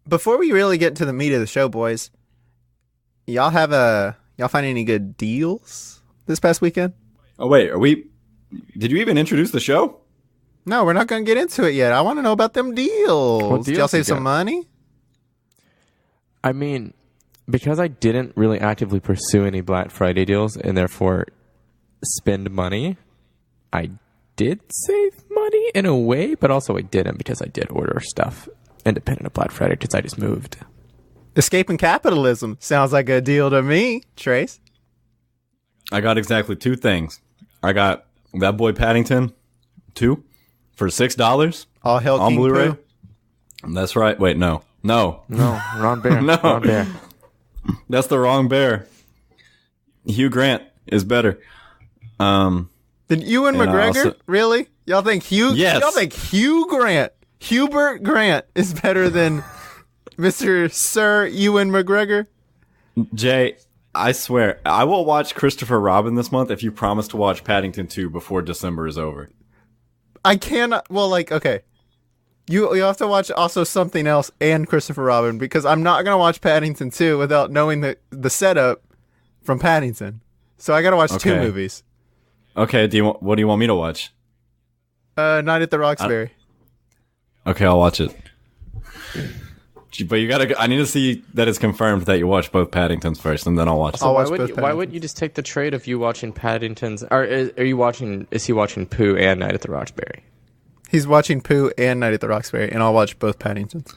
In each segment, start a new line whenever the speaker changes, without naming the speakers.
Before we really get to the meat of the show, boys, y'all find any good deals this past weekend?
Oh wait, did you even introduce the show?
No, we're not going to get into it yet. I want to know about them deals.
What deals
Did y'all save
you got?
some money?
I mean, because I didn't really actively pursue any Black Friday deals and therefore spend money, I did save money in a way, but also I didn't because I did order stuff independent of Black Friday because I just moved.
Escaping capitalism sounds like a deal to me, Trace.
I got exactly two things. I got That Boy Paddington 2 for $6
All hell
on
King
Blu-ray.
Pooh.
That's right. Wait, no.
No, wrong bear.
No.
Wrong bear.
That's the wrong bear. Hugh Grant is better.
Then Ewan
And I
McGregor?
also-
Really? Y'all think
Yes.
Y'all think Hubert Grant is better than Mr. Sir Ewan McGregor?
Jay, I swear, I will watch Christopher Robin this month if you promise to watch Paddington 2 before December is over.
I cannot. Well, like, okay. You have to watch also something else and Christopher Robin because I'm not gonna watch Paddington 2 without knowing the setup from Paddington. So I gotta watch two
Okay.
movies.
Okay, what do you want me to watch?
Night at the Roxbury.
Okay, I'll watch it. But I need to see that it's confirmed that you watch both Paddingtons first, and then I'll watch
I'll
it.
watch
why
both
why would you just take the trade of you watching Paddington's? Or is he watching Pooh and Night at the Roxbury?
He's watching Pooh and Night at the Roxbury, and I'll watch both Paddingtons.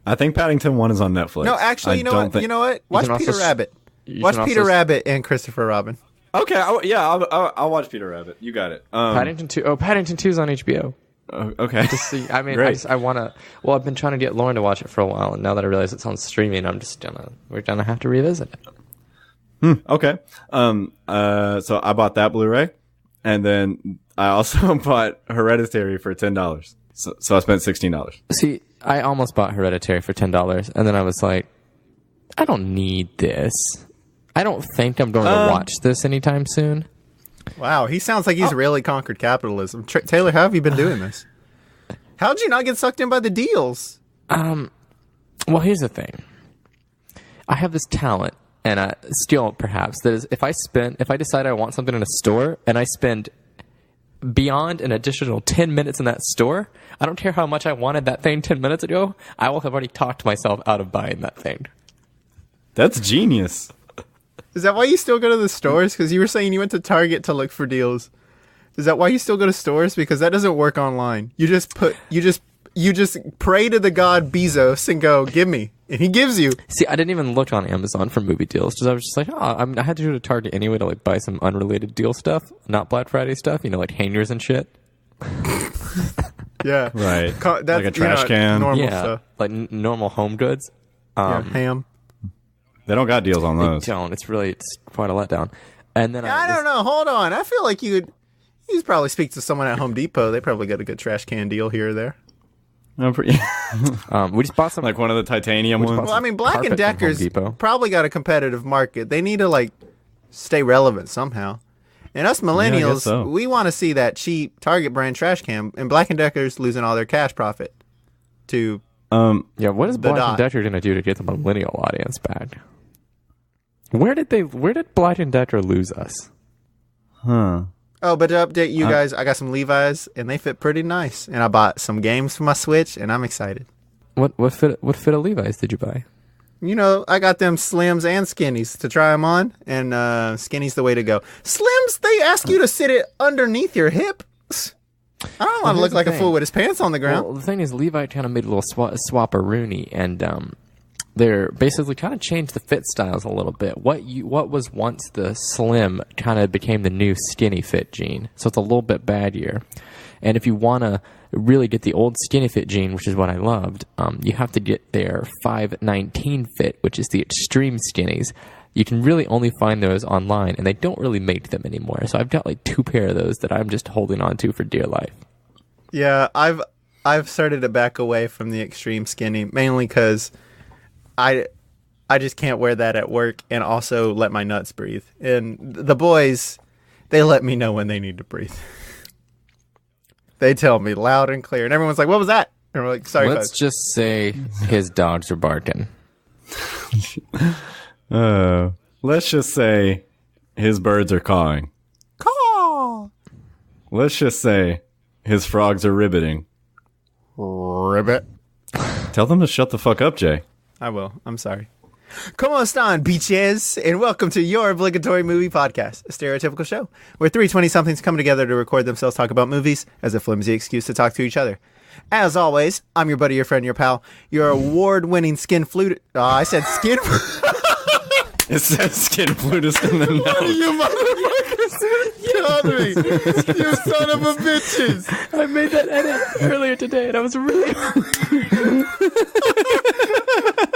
I think Paddington 1 is on Netflix.
No, actually, you know what? You know what? Watch
can
Peter
also-
Rabbit.
You
Watch
can
Peter
also-
Rabbit and Christopher Robin.
Okay, I'll watch Peter Rabbit. You got it.
Paddington 2. Oh, Paddington 2 is on HBO.
Okay.
See, I mean,
Great.
I want to. Well, I've been trying to get Lauren to watch it for a while, and now that I realize it's on streaming, we're gonna have to revisit it.
Okay. So I bought that Blu-ray, and then I also bought Hereditary for $10. So I spent $16.
See, I almost bought Hereditary for $10, and then I was like, I don't need this. I don't think I'm going to watch this anytime soon.
Wow, he sounds like he's really conquered capitalism. Taylor, how have you been doing this? How'd you not get sucked in by the deals?
Well, here's the thing. I have this talent, and still perhaps, that is, if I decide I want something in a store, and I spend beyond an additional 10 minutes in that store, I don't care how much I wanted that thing 10 minutes ago, I will have already talked myself out of buying that thing.
That's genius.
Is that why you still go to the stores? Because you were saying you went to Target to look for deals. Is that why you still go to stores? Because that doesn't work online. You just pray to the god Bezos and go, give me. And he gives you.
See, I didn't even look on Amazon for movie deals because I was just like, I had to go to Target anyway to like buy some unrelated deal stuff, not Black Friday stuff, like hangers and shit.
Yeah.
Right.
That's,
Like a trash can.
Normal
Yeah,
stuff.
like normal home goods.
Yeah, ham.
They don't got deals on
They
those.
don't. It's quite a letdown. And then
I don't know. Hold on. I feel like you'd probably speak to someone at Home Depot. They probably got a good trash can deal here or there.
No,
We just bought some.
like one of the titanium ones.
Well, I mean, Black
Carpet
&
from Home
Decker's
Depot.
probably got a competitive market. They need to, like, stay relevant somehow. And us millennials,
so.
we want to see that cheap Target brand trash can. And Black & Decker's losing all their cash profit to...
Yeah, what is
The
Black
dot.
& Decker going to do to get the millennial audience back? Where did Black & Decker lose us?
Huh.
Oh, but to update you guys, I got some Levi's, and they fit pretty nice. And I bought some games for my Switch, and I'm excited.
What fit of Levi's did you buy?
You know, I got them Slims and Skinnies to try them on, and Skinny's the way to go. Slims, they ask you to sit it underneath your hip. I don't want to look
here's
like
the
a fool
thing.
with his pants on the ground.
Well, the thing is, Levi kind of made a little swap-a-rooney, and they're basically kind of changed the fit styles a little bit. What was once the slim kind of became the new skinny fit jean, so it's a little bit baggier. And if you want to really get the old skinny fit jean, which is what I loved, you have to get their 519 fit, which is the extreme skinnies. You can really only find those online, and they don't really make them anymore. So I've got like 2 pair of those that I'm just holding on to for dear life.
Yeah, I've started to back away from the extreme skinny, mainly because I just can't wear that at work and also let my nuts breathe. And the boys, they let me know when they need to breathe. They tell me loud and clear. And everyone's like, what was that? And we're like, sorry,
Let's
folks.
just say his dogs are barking.
Let's just say his birds are cawing.
Caw!
Let's just say his frogs are ribbiting.
Ribbit.
Tell them to shut the fuck up, Jay.
I will. I'm sorry. Come on, Stan, beaches, and welcome to your Obligatory Movie Podcast, a stereotypical show where three 20-somethings come together to record themselves talk about movies as a flimsy excuse to talk to each other. As always, I'm your buddy, your friend, your pal, your award-winning skin flute. I said skin.
It says skin flutist in the note.
You motherfuckers killed me. You son of a bitches.
I made that edit earlier today, and I was really...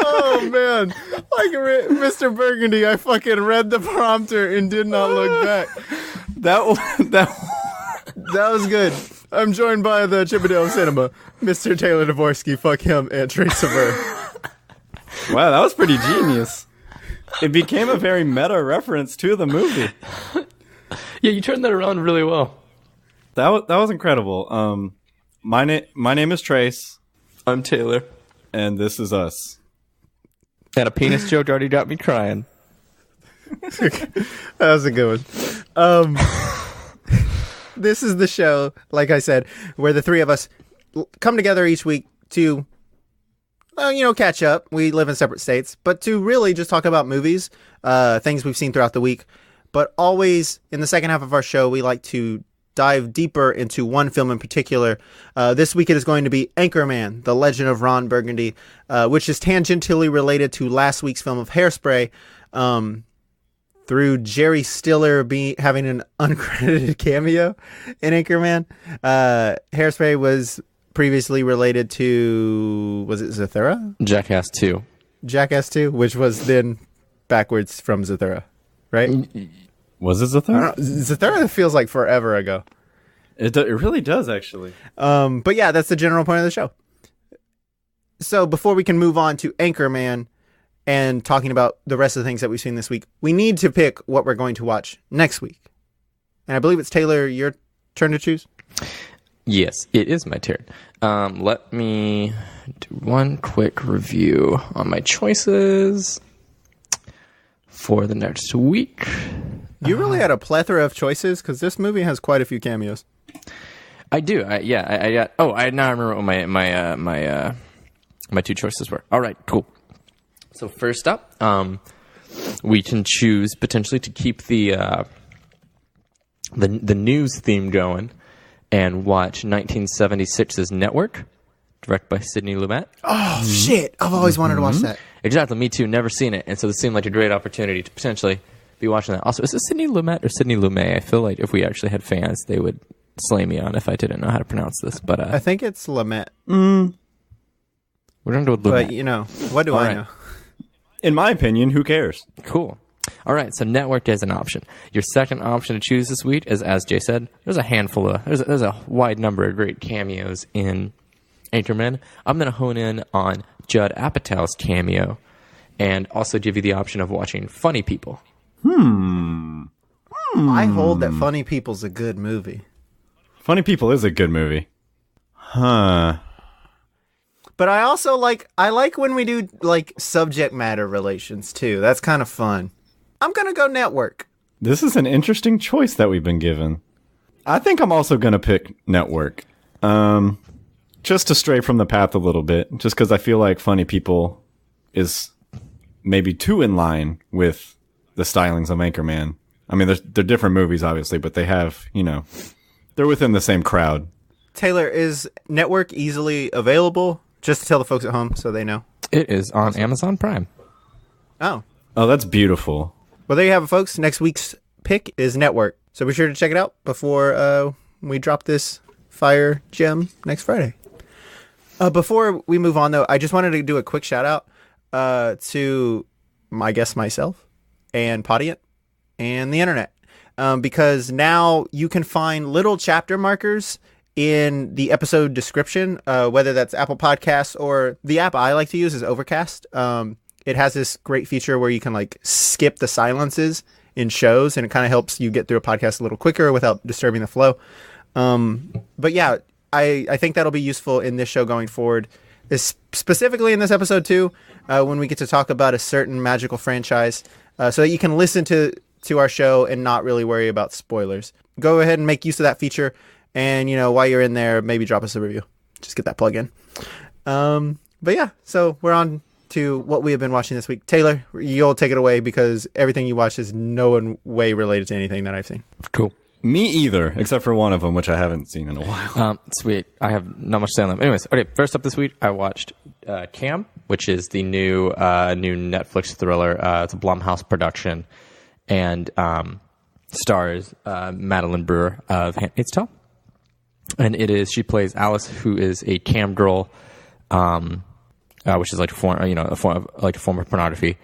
Oh, man. Like Mr. Burgundy, I fucking read the prompter and did not look back.
That
was good. I'm joined by the Chippendale Cinema, Mr. Taylor Dvorsky, fuck him, and Trace Sever.
Wow, that was pretty genius. It became a very meta reference to the movie.
Yeah, you turned that around really well.
That was incredible. My name is Trace,
I'm Taylor.
and this is us.
And a penis joke already got me crying.
That was a good one. This is the show, like I said, where the three of us come together each week to, catch up. We live in separate states, but to really just talk about movies, things we've seen throughout the week. But always in the second half of our show, we like to dive deeper into one film in particular. This week it is going to be Anchorman, The Legend of Ron Burgundy, which is tangentially related to last week's film of Hairspray, through Jerry Stiller having an uncredited cameo in Anchorman. Hairspray was previously related to, was it Zathura?
Jackass 2.
Jackass 2, which was then backwards from Zathura, right?
Was it Zathura?
Zathura feels like forever ago.
It really does, actually.
But yeah, that's the general point of the show. So before we can move on to Anchorman and talking about the rest of the things that we've seen this week, we need to pick what we're going to watch next week. And I believe it's Taylor, your turn to choose.
Yes, it is my turn. Let me do one quick review on my choices for the next week.
You really had a plethora of choices because this movie has quite a few cameos.
I do. I got. Oh, I now remember what my two choices were. All right, cool. So first up, we can choose potentially to keep the news theme going and watch 1976's Network, directed by Sidney Lumet.
Oh, shit. I've always wanted to watch that.
Exactly, me too. Never seen it, and so this seemed like a great opportunity to potentially be watching that. Also, is it Sidney Lumet or Sidney Lumet? I feel like if we actually had fans, they would slay me on if I didn't know how to pronounce this. But
I think it's Lumet.
We're going to go with Lumet.
But, what do I know?
In my opinion, who cares?
Cool. All right, so Network is an option. Your second option to choose this week is, as Jay said, there's a wide number of great cameos in Anchorman. I'm going to hone in on Judd Apatow's cameo and also give you the option of watching Funny People.
I hold that Funny People's a good movie.
Funny People is a good movie. Huh.
But I also like when we do like subject matter relations too. That's kind of fun. I'm going to go Network.
This is an interesting choice that we've been given. I think I'm also going to pick Network. Just to stray from the path a little bit, just because I feel like Funny People is maybe too in line with the stylings of Anchorman. I mean, they're different movies, obviously, but they have, they're within the same crowd.
Taylor, is Network easily available? Just to tell the folks at home so they know.
It is on Amazon Prime.
Oh,
that's beautiful.
Well, there you have it, folks. Next week's pick is Network. So be sure to check it out before we drop this fire gem next Friday. Before we move on, though, I just wanted to do a quick shout-out to my guest myself and Podiant and the internet. Because now you can find little chapter markers in the episode description, whether that's Apple Podcasts or the app I like to use is Overcast. It has this great feature where you can like skip the silences in shows, and it kind of helps you get through a podcast a little quicker without disturbing the flow. But yeah, I think that'll be useful in this show going forward, specifically in this episode too, when we get to talk about a certain magical franchise, so that you can listen to our show and not really worry about spoilers. Go ahead and make use of that feature, and while you're in there, maybe drop us a review. Just get that plug in. But yeah, so we're on to what we have been watching this week. Taylor, you'll take it away because everything you watch is no way related to anything that I've seen.
Cool.
Me either, except for one of them, which I haven't seen in a while.
Sweet. I have not much to say on them. Anyways, okay. First up this week, I watched Cam, which is the new Netflix thriller. It's a Blumhouse production, and stars Madeline Brewer of Handmaid's Tale. And she plays Alice, who is a cam girl, which is like a form of pornography.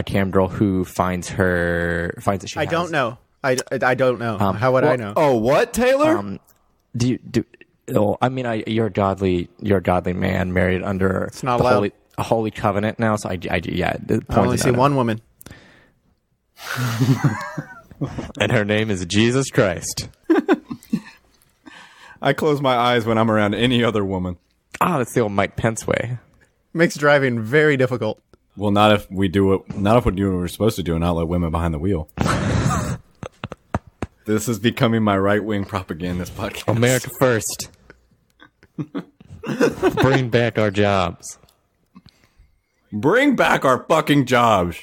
Cam girl who finds that she.
I don't know. I don't know. How would I know?
Oh, what, Taylor?
You're a godly man married under
it's not allowed.
A holy covenant now. So I
only see one woman,
and her name is Jesus Christ.
I close my eyes when I'm around any other woman.
That's the old Mike Pence way.
Makes driving very difficult.
Well, not if we do what we're supposed to do and not let women behind the wheel. This is becoming my right-wing propagandist podcast.
America first. Bring back our jobs.
Bring back our fucking jobs.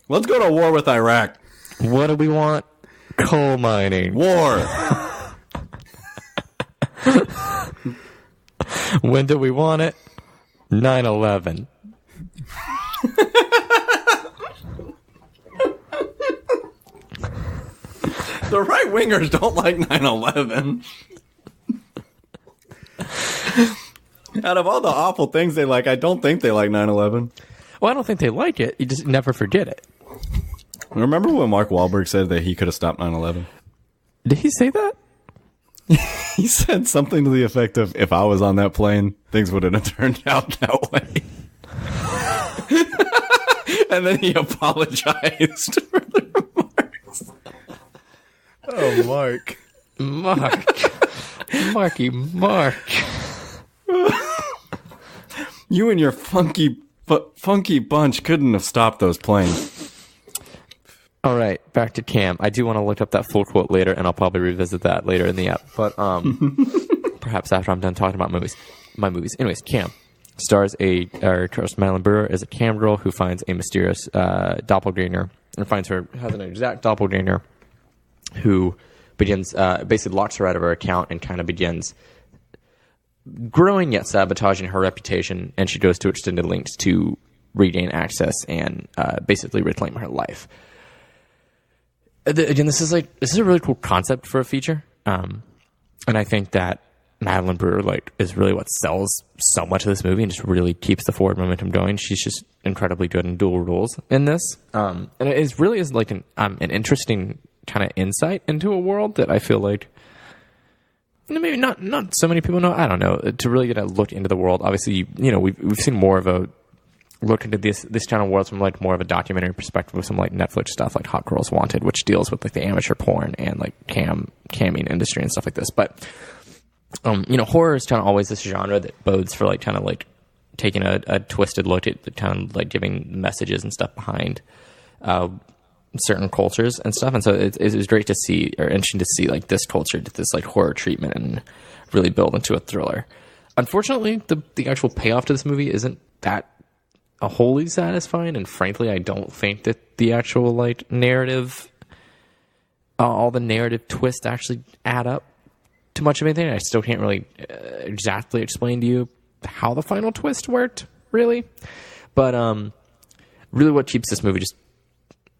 Let's go to war with Iraq.
What do we want? Coal mining.
War.
When do we want it? 9/11.
The right-wingers don't like 9/11. Out of all the awful things they like, I don't think they like 9/11.
Well, I don't think they like it. You just never forget it.
Remember when Mark Wahlberg said that he could have stopped 9/11?
Did he say that?
He said something to the effect of, if I was on that plane, things wouldn't have turned out that way. And then he apologized for the remarks.
Oh, Mark.
Mark.
You and your funky bunch couldn't have stopped those planes.
All right, back to Cam. I do want to look up that full quote later, and I'll probably revisit that later in the app. But perhaps after I'm done talking about my movies. Anyways, Cam stars Madeline Brewer as a cam girl who finds a mysterious doppelganger, and has an exact doppelganger who begins basically locks her out of her account and kind of begins growing yet sabotaging her reputation, and she goes to extended lengths to regain access and basically reclaim her life. Again, this is a really cool concept for a feature, and I think that Madeline Brewer is really what sells so much of this movie and just really keeps the forward momentum going. She's just incredibly good in dual roles in this, and it really is like an interesting kind of insight into a world that I feel like maybe not so many people know. I don't know, to really get a look into the world. Obviously, we've seen more of a look into this kind of world from more of a documentary perspective with some Netflix stuff like Hot Girls Wanted, which deals with the amateur porn and camming industry and stuff like this. But horror is kind of always this genre that bodes for taking a twisted look at kind of giving messages and stuff behind certain cultures and stuff. And so it was great to see, or interesting to see this culture get this horror treatment and really build into a thriller. Unfortunately, the actual payoff to this movie isn't that wholly satisfying, and frankly, I don't think that the actual narrative, all the narrative twists actually add up to much of anything. I still can't really exactly explain to you how the final twist worked, really. But really, what keeps this movie just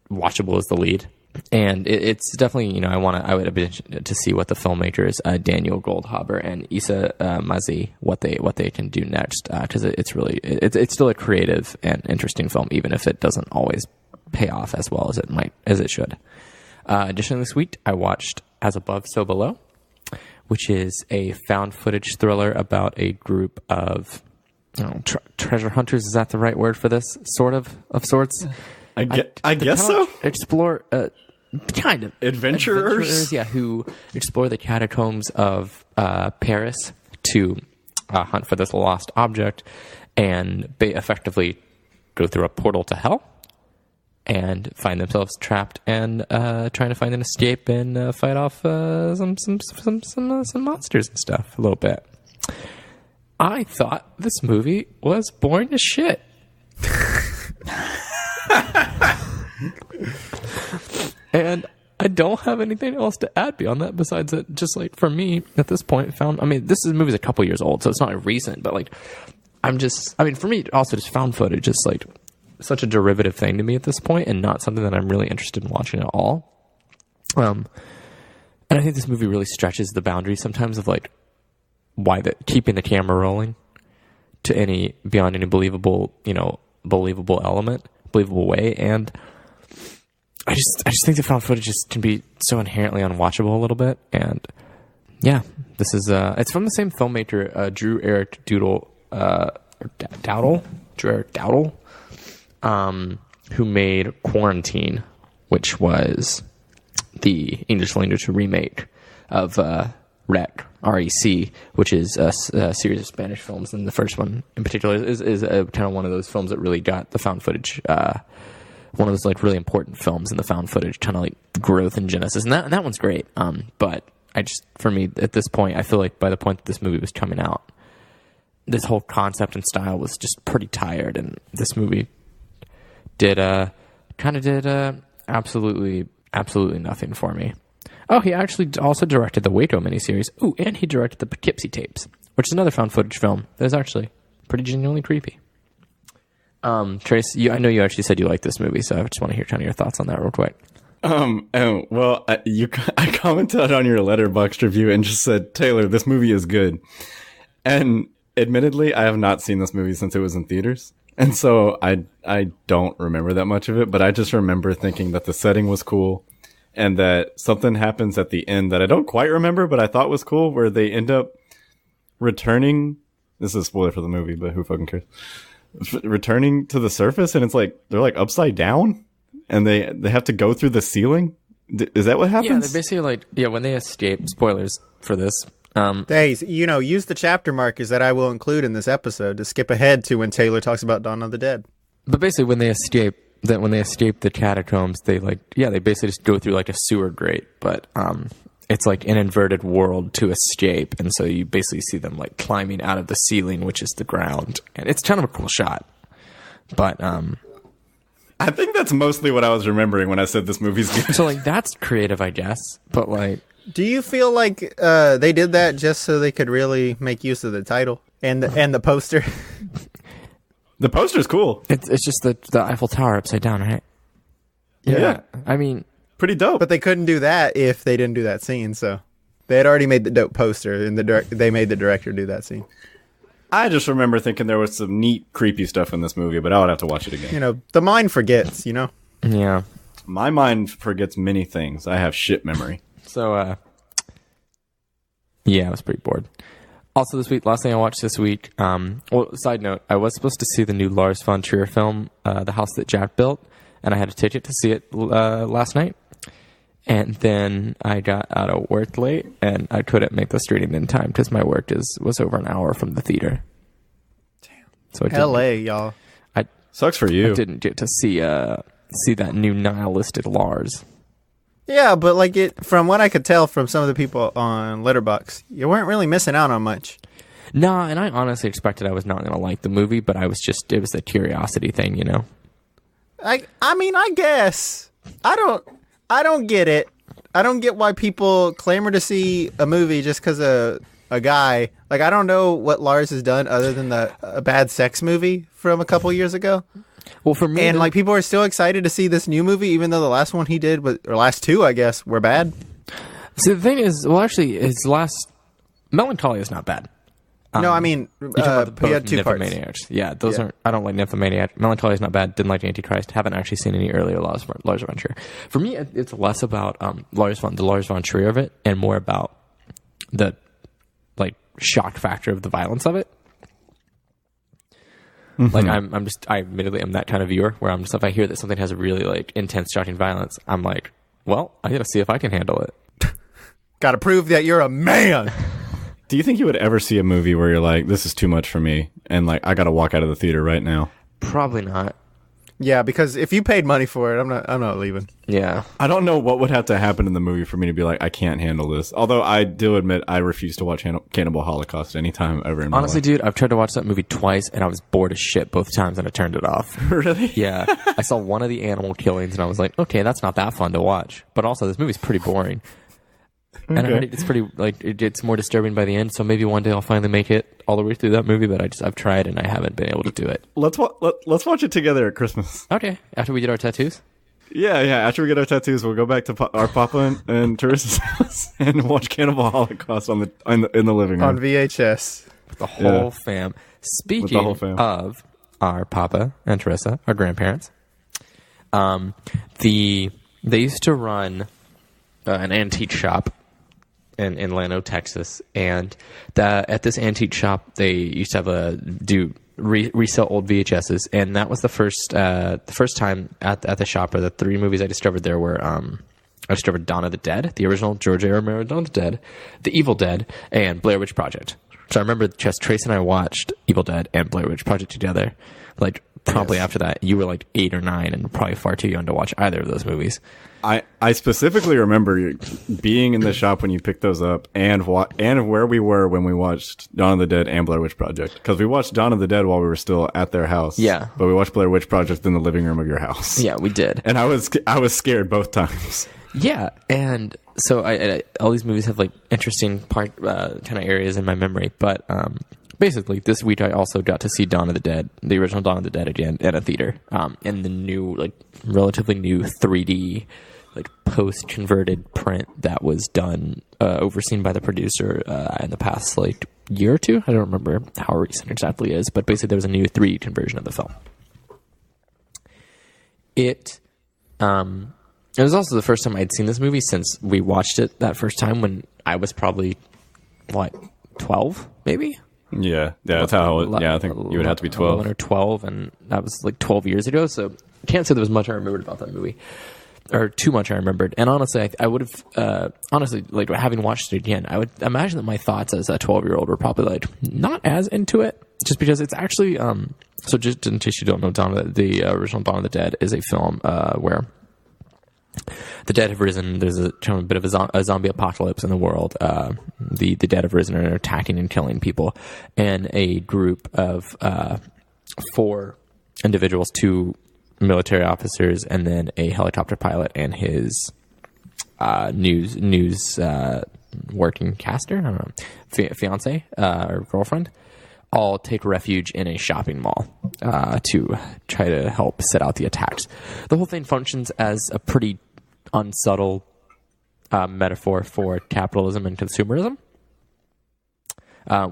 watchable is the lead, and it's definitely I would have been to see what the filmmakers Daniel Goldhaber and Issa Mazi what they can do next, because it's still a creative and interesting film, even if it doesn't always pay off as well as it should. Additionally, this week I watched As Above, So Below, which is a found footage thriller about a group of treasure hunters. Is that the right word for this? Sort of sorts.
I guess so.
Explore,
adventurers,
yeah, who explore the catacombs of Paris to hunt for this lost object, and they effectively go through a portal to hell and find themselves trapped and trying to find an escape and fight off some monsters and stuff a little bit. I thought this movie was boring as shit. And I don't have anything else to add beyond that besides that, just like for me at this point, this movie's a couple years old, so it's not recent, but like for me, also just found footage is like such a derivative thing to me at this point and not something that I'm really interested in watching at all. And I think this movie really stretches the boundaries sometimes of like keeping the camera rolling to beyond any believable way. And I just think the found footage can be so inherently unwatchable a little bit. And yeah, this is, it's from the same filmmaker, Drew Eric Dowdle, who made Quarantine, which was the English language remake of REC, REC, which is a series of Spanish films. And the first one in particular is kind of one of those films that really got the found footage, one of those like really important films in the found footage kind of like growth and genesis. And that one's great. But for me at this point, I feel like by the point that this movie was coming out, this whole concept and style was just pretty tired. And this movie did absolutely nothing for me. Oh, he actually also directed the Waco miniseries. Ooh, and he directed the Poughkeepsie tapes, which is another found footage film that is actually pretty genuinely creepy. Trace, I know you actually said you liked this movie, so I just want to hear kind of your thoughts on that real quick.
Well, I commented on your Letterboxd review and just said, Taylor, this movie is good. And admittedly, I have not seen this movie since it was in theaters. And so I don't remember that much of it, but I just remember thinking that the setting was cool and that something happens at the end that I don't quite remember, but I thought was cool, where they end up returning. This is a spoiler for the movie, but who fucking cares? Returning to the surface, and it's like they're like upside down and they have to go through the ceiling. Is that what happens?
Yeah, they're basically like, when they escape, spoilers for this.
Hey, use the chapter markers that I will include in this episode to skip ahead to when Taylor talks about Dawn of the Dead.
But basically when they escape the catacombs, they basically just go through like a sewer grate, but it's like an inverted world to escape, and so you basically see them like climbing out of the ceiling, which is the ground, and it's kind of a cool shot. But
I think that's mostly what I was remembering when I said this movie's good.
So like that's creative, I guess. But like,
do you feel like they did that just so they could really make use of the title and the poster?
The poster's cool.
It's just the Eiffel Tower upside down, right?
Yeah.
I mean,
pretty dope.
But they couldn't do that if they didn't do that scene. So they had already made the dope poster, and they made the director do that scene.
I just remember thinking there was some neat, creepy stuff in this movie, but I would have to watch it again.
The mind forgets.
Yeah.
My mind forgets many things. I have shit memory.
So, I was pretty bored. Also this week, last thing I watched this week, side note, I was supposed to see the new Lars von Trier film, The House That Jack Built, and I had a ticket to see it last night. And then I got out of work late, and I couldn't make the screening in time because my work was over an hour from the theater.
Damn.
So
L.A., y'all.
Sucks for you.
I didn't get to see that new nihilistic Lars.
Yeah, but from what I could tell from some of the people on Letterboxd, you weren't really missing out on much.
Nah, and I honestly expected I was not going to like the movie, but it was a curiosity thing,
I mean, I guess. I don't get it. I don't get why people clamor to see a movie just because a guy. Like, I don't know what Lars has done other than a bad sex movie from a couple years ago.
Well, for me,
and people are still excited to see this new movie, even though the last one he did or last two, I guess, were bad.
See, the thing is, well, actually, his last Melancholy is not bad.
No, I mean, he had two parts.
Yeah, those aren't. I don't like Nymphomaniac. Melancholy is not bad. Didn't like Antichrist. Haven't actually seen any earlier Lars von Trier. For me, it's less about the Lars von Trier of it, and more about the shock factor of the violence of it. Mm-hmm. Like I admittedly am that kind of viewer where I'm just, if I hear that something has a really intense shocking violence, I'm like, well, I gotta see if I can handle it.
Gotta prove that you're a man.
Do you think you would ever see a movie where you're like, this is too much for me, and like I got to walk out of the theater right now?
Probably not.
Yeah, because if you paid money for it, I'm not leaving.
Yeah.
I don't know what would have to happen in the movie for me to be like, I can't handle this. Although I do admit I refuse to watch Cannibal Holocaust anytime ever in my
Honestly,
life.
dude, I've tried to watch that movie twice, and I was bored as shit both times, and I turned it off.
Really?
Yeah. I saw one of the animal killings, and I was like, okay, that's not that fun to watch. But also, this movie's pretty boring. And I heard it's pretty, like, it's more disturbing by the end, so maybe one day I'll finally make it all the way through that movie, but I've tried, and I haven't been able to do it.
Let's watch it together at Christmas.
Okay. After we get our tattoos?
Yeah. After we get our tattoos, we'll go back to our Papa and Teresa's house and watch Cannibal Holocaust in the living room
On VHS.
The whole fam. Speaking
whole fam.
of our Papa and Teresa, our grandparents, they used to run an antique shop in Llano, Texas, and at this antique shop they used to have resell old VHSs, and that was the first time at the shop. Or the three movies I discovered there were I discovered Dawn of the Dead, the original George A. Romero Dawn of the Dead, The Evil Dead, and Blair Witch Project. So I remember just Trace and I watched Evil Dead and Blair Witch Project together. Like promptly after that, you were like 8 or 9 and probably far too young to watch either of those movies.
I specifically remember being in the shop when you picked those up and where we were when we watched Dawn of the Dead and Blair Witch Project. Because we watched Dawn of the Dead while we were still at their house.
Yeah.
But we watched Blair Witch Project in the living room of your house.
Yeah, we did.
And I was scared both times.
Yeah, and so I all these movies have like interesting kind of areas in my memory, but basically this week I also got to see Dawn of the Dead, the original Dawn of the Dead again at a theater, in the new, like relatively new 3D, like post-converted print that was done, overseen by the producer in the past like year or two. I don't remember how recent exactly it is, but basically there was a new 3D conversion of the film. It was also the first time I'd seen this movie since we watched it that first time when I was probably, 12 maybe?
Yeah, that's how. I think you would have to be 12.
11 or 12, and that was like 12 years ago. So I can't say there was much I remembered about that movie, or too much I remembered. And honestly, I would have like having watched it again, I would imagine that my thoughts as a 12-year-old were probably like not as into it, just because it's actually So just in case you don't know, the original Dawn of the Dead is a film where the dead have risen. There's a bit of a zombie apocalypse in the world. The dead have risen and are attacking and killing people. And a group of 4 individuals, 2 military officers, and then a helicopter pilot and his news working caster, I don't know, fiance or girlfriend, all take refuge in a shopping mall to try to help set out the attacks. The whole thing functions as a pretty unsubtle metaphor for capitalism and consumerism,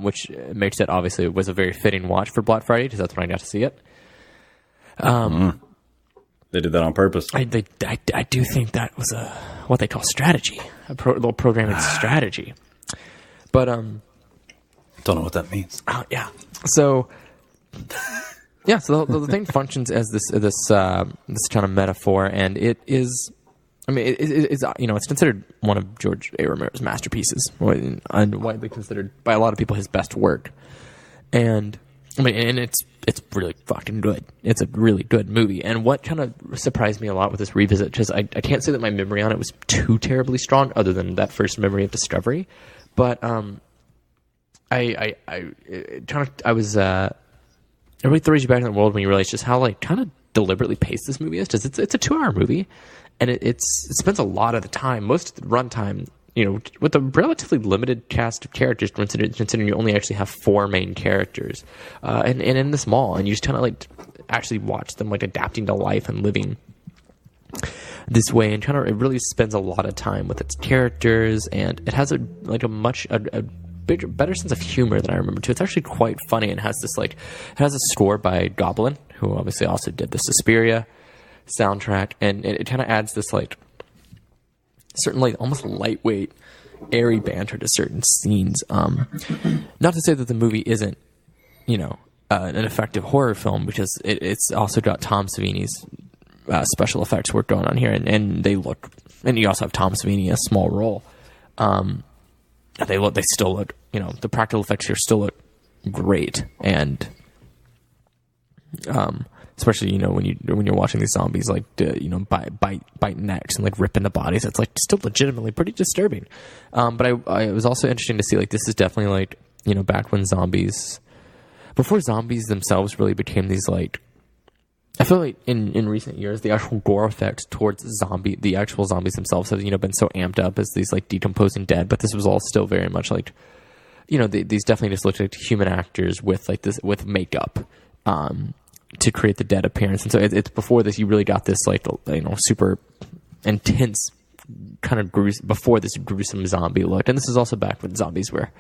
which makes it, obviously, it was a very fitting watch for Black Friday, because that's when I got to see it.
They did that on purpose.
I do think that was what they call strategy, a little programming strategy. But
Don't know what that means.
yeah. So the thing functions as this kind of metaphor, and it is. I mean, it's it's considered one of George A. Romero's masterpieces, and widely considered by a lot of people his best work. And I mean, and it's really fucking good. It's a really good movie. And what kind of surprised me a lot with this revisit, because I can't say that my memory on it was too terribly strong, other than that first memory of discovery, but it really throws you back in the world when you realize just how kind of deliberately paced this movie is. Because it's a 2-hour movie, and it spends a lot of the time, most of the runtime, with a relatively limited cast of characters, considering you only actually have 4 main characters, and in this mall, and you just kind of actually watch them adapting to life and living this way, and it really spends a lot of time with its characters, and it has a better sense of humor than I remember too. It's actually quite funny, and has this it has a score by Goblin, who obviously also did the Suspiria soundtrack, and it kind of adds this certainly almost lightweight, airy banter to certain scenes. Not to say that the movie isn't an effective horror film, because it's also got Tom Savini's special effects work going on here, and they look, and you also have Tom Savini, a small role. They still look the practical effects here still look great, and especially when you're watching these zombies like bite necks and like rip into bodies, it's like still legitimately pretty disturbing. But I was also interesting to see like this is definitely like back when before zombies themselves really became these like, I feel like in recent years the actual gore effects towards the actual zombies themselves have been so amped up as these like decomposing dead, but this was all still very much like these definitely just looked like human actors with like this with makeup to create the dead appearance. And so it's before this you really got this like super intense kind of before this gruesome zombie look. And this is also back when zombies were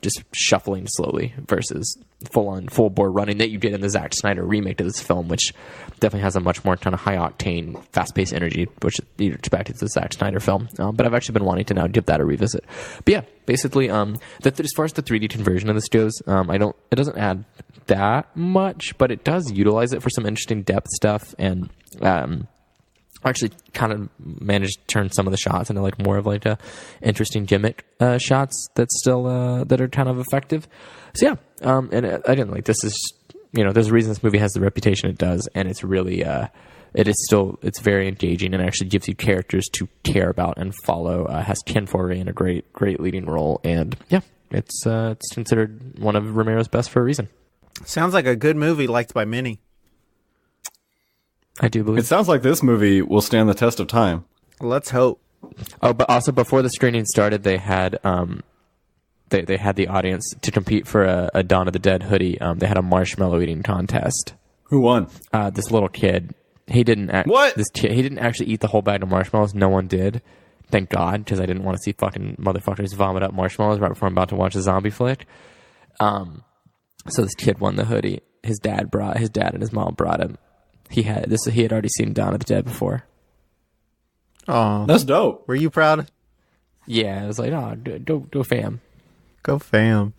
just shuffling slowly versus full bore running that you get in the Zack Snyder remake of this film, which definitely has a much more kind of high octane, fast paced energy, which you'd expect it's a Zack Snyder film. But I've actually been wanting to now give that a revisit. But yeah, basically, as far as the 3D conversion of this goes, it doesn't add that much, but it does utilize it for some interesting depth stuff, and actually kind of managed to turn some of the shots into like more of like a interesting gimmick shots that still that are kind of effective. So yeah, and again, like this is there's a reason this movie has the reputation it does, and it's really it's very engaging and actually gives you characters to care about and follow. Has Ken Foree in a great leading role, and yeah, it's considered one of Romero's best for a reason.
Sounds like a good movie liked by many.
I do believe
it sounds like this movie will stand the test of time.
Let's hope.
Oh, but also before the screening started, they had they had the audience to compete for a Dawn of the Dead hoodie. They had a marshmallow eating contest.
Who won?
This little kid. He didn't. He didn't actually eat the whole bag of marshmallows. No one did. Thank God, because I didn't want to see fucking motherfuckers vomit up marshmallows right before I'm about to watch a zombie flick. So this kid won the hoodie. His dad and his mom brought him. He had already seen Dawn of the Dead before.
Oh,
that's dope.
Were you proud?
Yeah, I was like, go fam.
Go fam.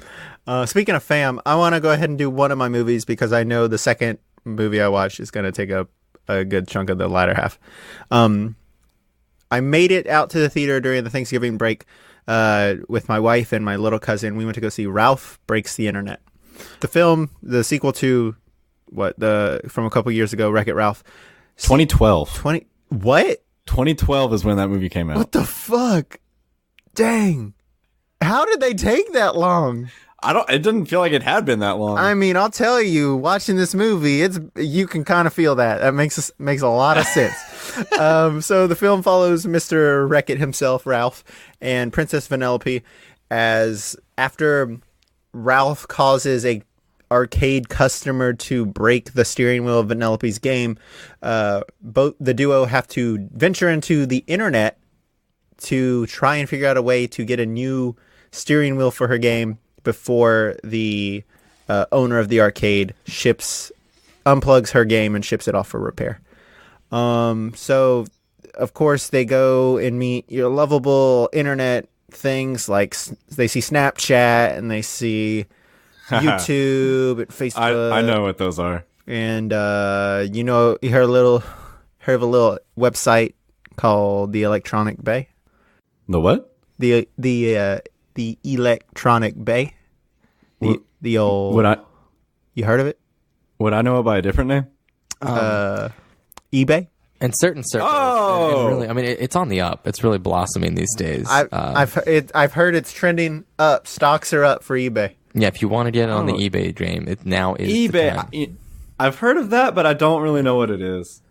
Speaking of fam, I want to go ahead and do one of my movies because I know the second movie I watched is going to take up a good chunk of the latter half. I made it out to the theater during the Thanksgiving break with my wife and my little cousin. We went to go see Ralph Breaks the Internet. The film, the sequel to from a couple years ago, Wreck-It Ralph.
2012.
What?
2012 is when that movie came out.
What the fuck? Dang. How did they take that long?
It didn't feel like it had been that long.
I mean, I'll tell you, watching this movie, you can kind of feel that. That makes a lot of sense. So the film follows Mr. Wreck-It himself, Ralph, and Princess Vanellope as after Ralph causes a arcade customer to break the steering wheel of Vanellope's game, both the duo have to venture into the internet to try and figure out a way to get a new steering wheel for her game before the owner of the arcade unplugs her game and ships it off for repair. So of course they go and meet your lovable internet things like they see Snapchat and they see YouTube and Facebook.
I know what those are.
And you heard of a little website called the Electronic Bay.
The what?
The Electronic Bay. The old. You heard of it?
Would I know it by a different name?
eBay.
In certain circles, really, I mean, it's on the up. It's really blossoming these days.
I've heard it's trending up. Stocks are up for eBay.
Yeah, if you want to get on the eBay dream, it now is
eBay. I've heard of that, but I don't really know what it is.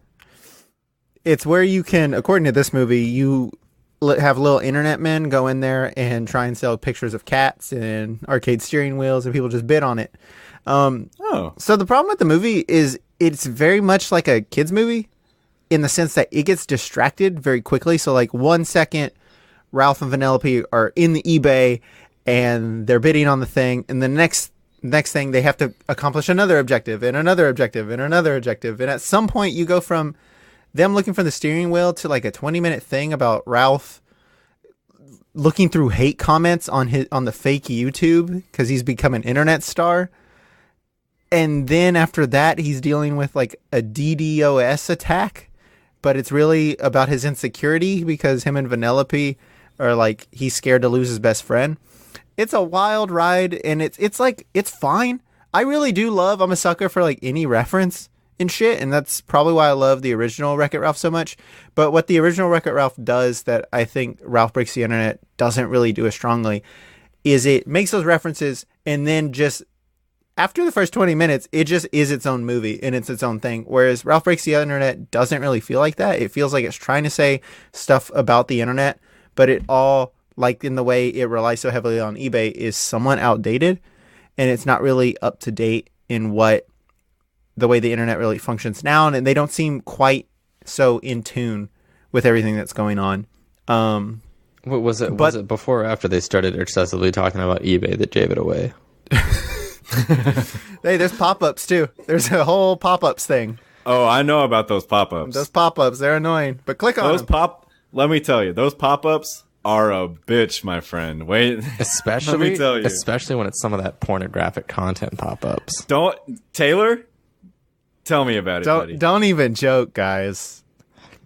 It's where you can, according to this movie, you have little internet men go in there and try and sell pictures of cats and arcade steering wheels, and people just bid on it. So the problem with the movie is it's very much like a kid's movie in the sense that it gets distracted very quickly. So like 1 second, Ralph and Vanellope are in the eBay and they're bidding on the thing, and the next thing they have to accomplish another objective and another objective and another objective. And at some point you go from them looking for the steering wheel to like a 20-minute thing about Ralph looking through hate comments on the fake YouTube because he's become an internet star. And then after that, he's dealing with like a DDoS attack, but it's really about his insecurity because him and Vanellope are like, he's scared to lose his best friend. it's a wild ride, and it's like it's fine. I really do love. I'm a sucker for like any reference and shit, and that's probably why I love the original Wreck-It Ralph so much. But what the original Wreck-It Ralph does that I think Ralph Breaks the Internet doesn't really do as strongly is it makes those references, and then just after the first 20 minutes, it just is its own movie and it's its own thing. Whereas Ralph Breaks the Internet doesn't really feel like that. It feels like it's trying to say stuff about the internet, but it all, like in the way it relies so heavily on eBay, is somewhat outdated, and it's not really up to date in what the way the internet really functions now, and they don't seem quite so in tune with everything that's going on.
Was it before or after they started excessively talking about eBay that gave it away?
Hey, there's pop-ups too. There's a whole pop-ups thing.
Oh, I know about those pop-ups.
Those pop-ups, they're annoying. But click on them.
Let me tell you, those pop-ups are a bitch, my friend. Wait.
Especially,
let me tell you.
Especially when it's some of that pornographic content pop-ups.
Taylor, tell me about it, buddy.
Don't even joke, guys.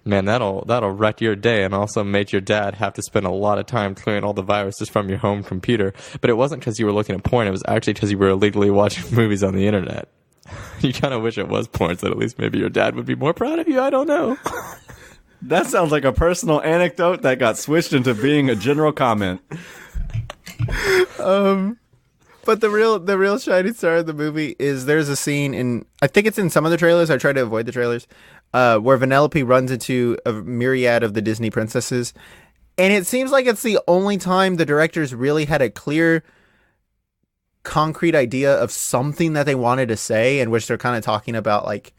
Man, that'll wreck your day and also make your dad have to spend a lot of time clearing all the viruses from your home computer. But it wasn't because you were looking at porn. It was actually because you were illegally watching movies on the internet. You kind of wish it was porn, so at least maybe your dad would be more proud of you. I don't know.
That sounds like a personal anecdote that got switched into being a general comment.
But the real shining star of the movie is there's a scene in, I think it's in some of the trailers. I try to avoid the trailers. Where Vanellope runs into a myriad of the Disney princesses. And it seems like it's the only time the directors really had a clear, concrete idea of something that they wanted to say, in which they're kind of talking about like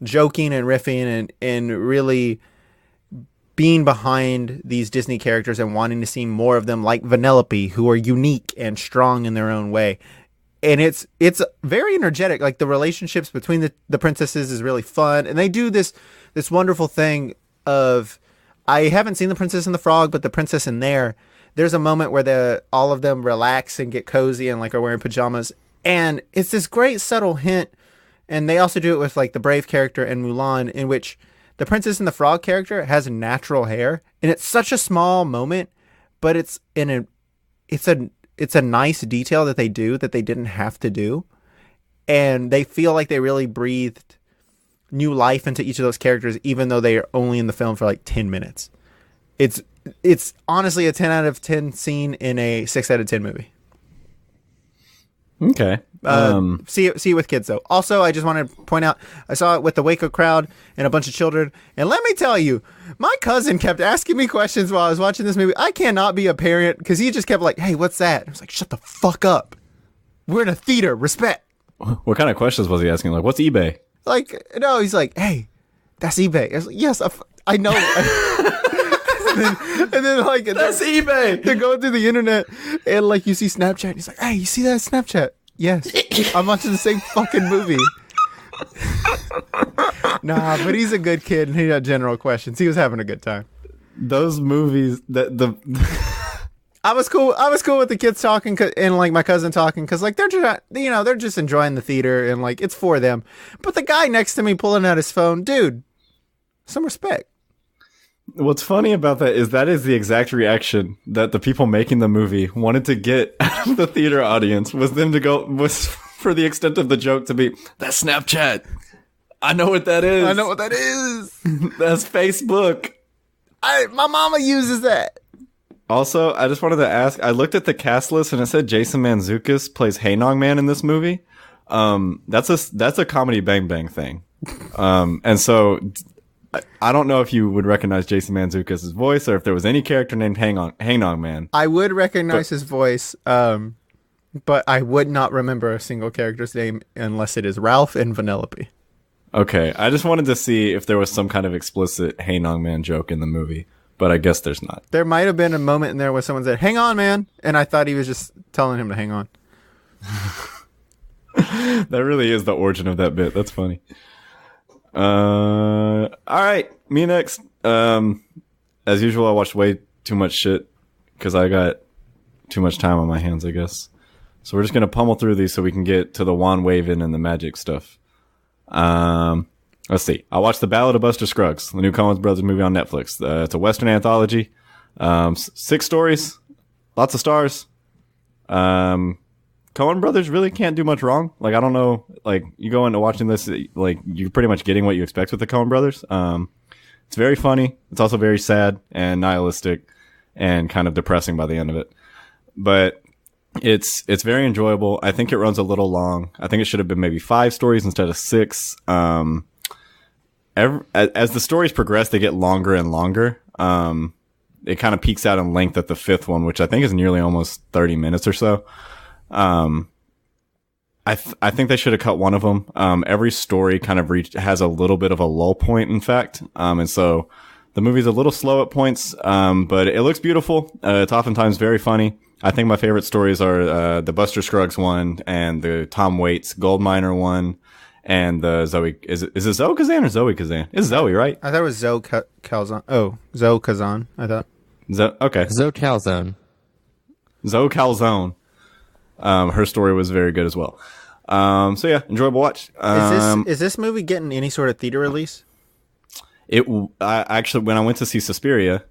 joking and riffing and really being behind these Disney characters and wanting to see more of them like Vanellope, who are unique and strong in their own way. And it's very energetic. Like the relationships between the princesses is really fun. And they do this wonderful thing of, I haven't seen The Princess and the Frog, but The Princess in there's a moment where all of them relax and get cozy and like are wearing pajamas. And it's this great subtle hint. And they also do it with like the Brave character and Mulan, in which the Princess and the Frog character has natural hair. And it's such a small moment, but it's a nice detail that they do that they didn't have to do. And they feel like they really breathed new life into each of those characters, even though they are only in the film for like 10 minutes. It's honestly a 10 out of 10 scene in a 6 out of 10 movie.
Okay.
See it with kids though. Also, I just want to point out, I saw it with the Waco crowd and a bunch of children. And let me tell you, my cousin kept asking me questions while I was watching this movie. I cannot be a parent because he just kept like, "Hey, what's that?" I was like, "Shut the fuck up. We're in a theater. Respect."
What kind of questions was he asking? Like, what's eBay?
Like, no, he's like, "Hey, that's eBay." I was like, "Yes, I know." and then like,
that's eBay.
They're going through the internet and like you see Snapchat. And he's like, "Hey, you see that Snapchat?" Yes, I'm watching the same fucking movie. Nah, but he's a good kid and he had general questions. He was having a good time.
Those movies
I was cool with the kids talking and like my cousin talking because like they're just enjoying the theater and like it's for them. But the guy next to me pulling out his phone, dude, some respect.
What's funny about that is the exact reaction that the people making the movie wanted to get out of the theater audience, was for the extent of the joke to be, "That's Snapchat. I know what that is. That's Facebook.
My mama uses that."
Also, I just wanted to ask, I looked at the cast list and it said Jason Mantzoukas plays Hey Nong Man in this movie. That's a comedy Bang Bang thing. And so I don't know if you would recognize Jason Mantzoukas' voice or if there was any character named Hey Nong Man.
I would recognize his voice, but I would not remember a single character's name unless it is Ralph and Vanellope.
Okay, I just wanted to see if there was some kind of explicit Hey Nong Man joke in the movie, but I guess there's not.
There might have been a moment in there where someone said, "Hang on, man," and I thought he was just telling him to hang on.
That really is the origin of that bit. That's funny. All right, me next. As usual, I watched way too much shit because I got too much time on my hands, I guess. So we're just gonna pummel through these so we can get to the wand waving and the magic stuff. Let's see. I watched The Ballad of Buster Scruggs, the new Coen Brothers movie on Netflix. It's a Western anthology. 6 stories, lots of stars. Coen Brothers really can't do much wrong. Like, I don't know, like, you go into watching this, like, you're pretty much getting what you expect with the Coen Brothers. It's very funny. It's also very sad and nihilistic and kind of depressing by the end of it. But it's very enjoyable. I think it runs a little long. I think it should have been maybe 5 stories instead of 6. As the stories progress, they get longer and longer. It kind of peaks out in length at the 5th one, which I think is nearly almost 30 minutes or so. I think they should have cut one of them. Every story kind of has a little bit of a lull point, in fact. And so the movie's a little slow at points, but it looks beautiful. It's oftentimes very funny. I think my favorite stories are the Buster Scruggs one and the Tom Waits Gold Miner one and the Zoe. Is it Zoe Kazan or Zoe Kazan? It's Zoe, right?
I thought it was Zoe Calzone. Oh, Zoe Kazan. I thought.
Okay.
Zoe Calzone.
Zoe Calzone. Her story was very good as well. So yeah, enjoyable watch.
Is this movie getting any sort of theater release?
Actually, when I went to see Suspiria,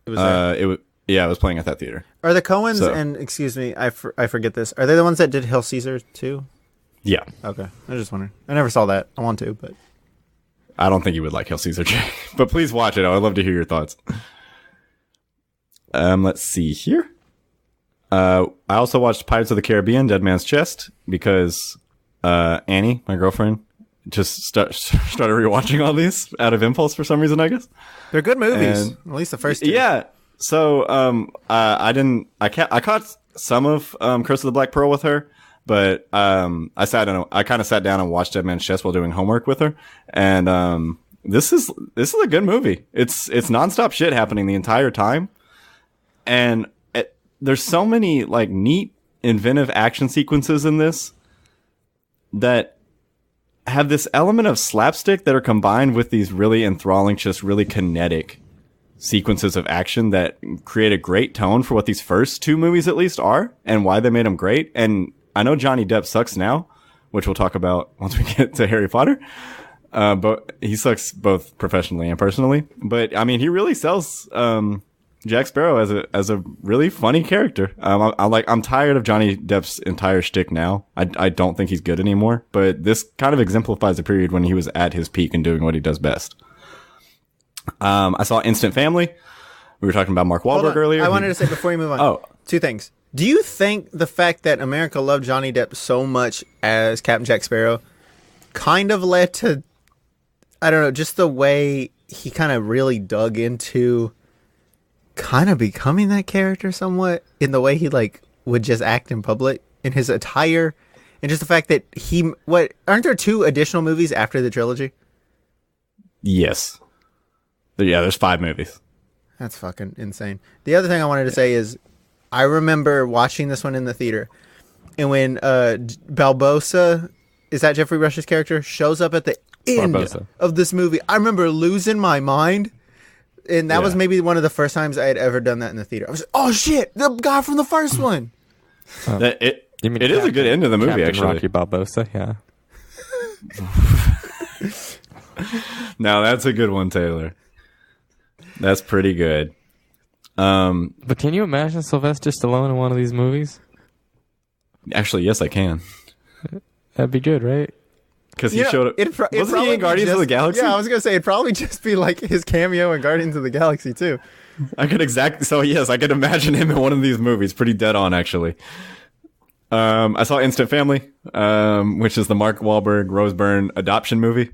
It was there.
I was playing at that theater.
Are the Coens, and excuse me, I forget this. Are they the ones that did Hail Caesar too?
Yeah.
Okay. I was just wondering. I never saw that. I want to, but
I don't think you would like Hail Caesar, Jay. But please watch it. I'd love to hear your thoughts. Let's see here. I also watched Pirates of the Caribbean, Dead Man's Chest, because Annie, my girlfriend, just started rewatching all these out of impulse for some reason, I guess.
they're good movies. At least the first two.
Yeah. So I caught some of Curse of the Black Pearl with her, but I kind of sat down and watched Dead Man's Chest while doing homework with her, and this is a good movie. It's nonstop shit happening the entire time, and there's so many like neat, inventive action sequences in this that have this element of slapstick that are combined with these really enthralling, just really kinetic sequences of action that create a great tone for what these first 2 movies at least are and why they made them great. And I know Johnny Depp sucks now, which we'll talk about once we get to Harry Potter. But he sucks both professionally and personally. But I mean, he really sells Jack Sparrow as a really funny character. I'm tired of Johnny Depp's entire shtick now. I don't think he's good anymore. But this kind of exemplifies a period when he was at his peak and doing what he does best. I saw Instant Family. We were talking about Mark Wahlberg earlier.
I wanted to say before you move on. 2 things. Do you think the fact that America loved Johnny Depp so much as Captain Jack Sparrow kind of led to, I don't know, just the way he kind of really dug into kind of becoming that character somewhat in the way he like would just act in public in his attire, and just the fact that aren't there 2 additional movies after the trilogy?
Yes. Yeah, there's 5 movies.
That's fucking insane. The other thing I wanted to say is I remember watching this one in the theater, and when Barbossa, is that Jeffrey Rush's character, shows up at the end of this movie, I remember losing my mind. And that was maybe one of the first times I had ever done that in the theater. I was like, oh shit, the guy from the first one.
It is a good end of the movie,
Captain
actually.
Rocky Barbossa, yeah.
Now that's a good one, Taylor. That's pretty good.
But can you imagine Sylvester Stallone in one of these movies?
Actually, yes, I can.
That'd be good, right?
Because he showed up. Wasn't he in Guardians of the Galaxy?
Yeah, I was going to say, it'd probably just be like his cameo in Guardians of the Galaxy, too.
I could imagine him in one of these movies. Pretty dead on, actually. I saw Instant Family, which is the Mark Wahlberg, Rose Byrne adoption movie.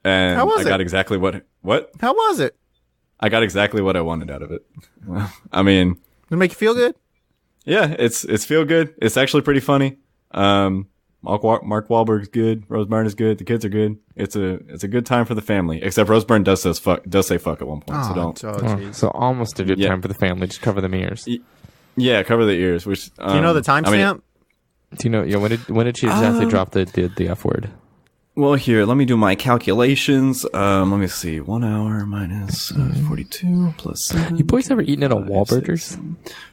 And
How was it?
Got exactly what?
How was it?
I got exactly what I wanted out of it. I mean,
Did it make you feel good?
yeah, it's feel good. It's actually pretty funny. Mark Wahlberg's good. Rose Byrne is good. The kids are good. It's a good time for the family. Except Rose Byrne does say fuck at one point. So don't.
So almost a good time for the family. Just cover them ears.
Yeah, cover the ears. Which
Do you know the timestamp?
Do you know? Yeah, when did she exactly drop the F word?
Well, here, let me do my calculations. Let me see. 1 hour minus 42 plus 7.
You boys ever eaten at a Wahlburgers?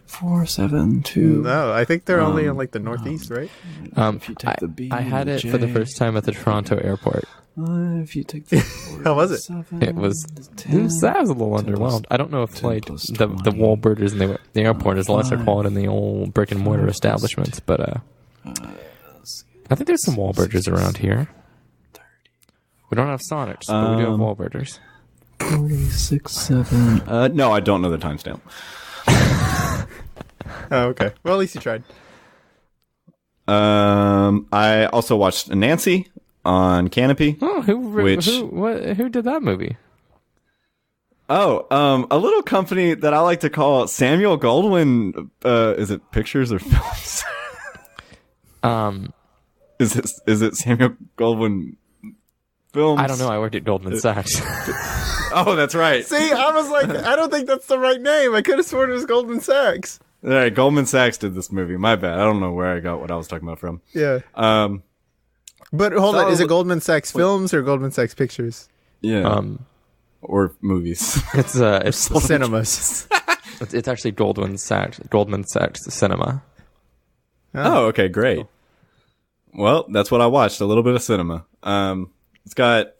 4, 7, 2.
No, I think they're only in like the Northeast, right?
If you take the B
I had
and
it
the
for the
J.
first time at the Toronto airport.
If you take the
How was it?
That was a little underwhelmed. I don't know if like the Wahlburgers and the airport is lesser quality than the old brick and mortar establishments, but I think there's some Wahlburgers around here. We don't have Sonics, but we do have Wahlburgers.
46, 7. No, I don't know the timestamp.
Oh, okay. Well, at least you tried.
I also watched Nancy on Canopy.
Oh, who did that movie?
Oh, a little company that I like to call Samuel Goldwyn. Is it Pictures or Films? Is it Samuel Goldwyn Films?
I don't know. I worked at Goldman Sachs.
Oh, that's right.
See, I was like, I don't think that's the right name. I could have sworn it was Goldman Sachs.
All right, Goldman Sachs did this movie. My bad. I don't know where I got what I was talking about from.
Yeah. But hold on, is it Goldman Sachs Films or Goldman Sachs Pictures?
Yeah. Or movies.
It's
cinemas.
It's actually Goldman Sachs Cinema.
Oh, okay, great. Well, that's what I watched. A little bit of cinema. It's got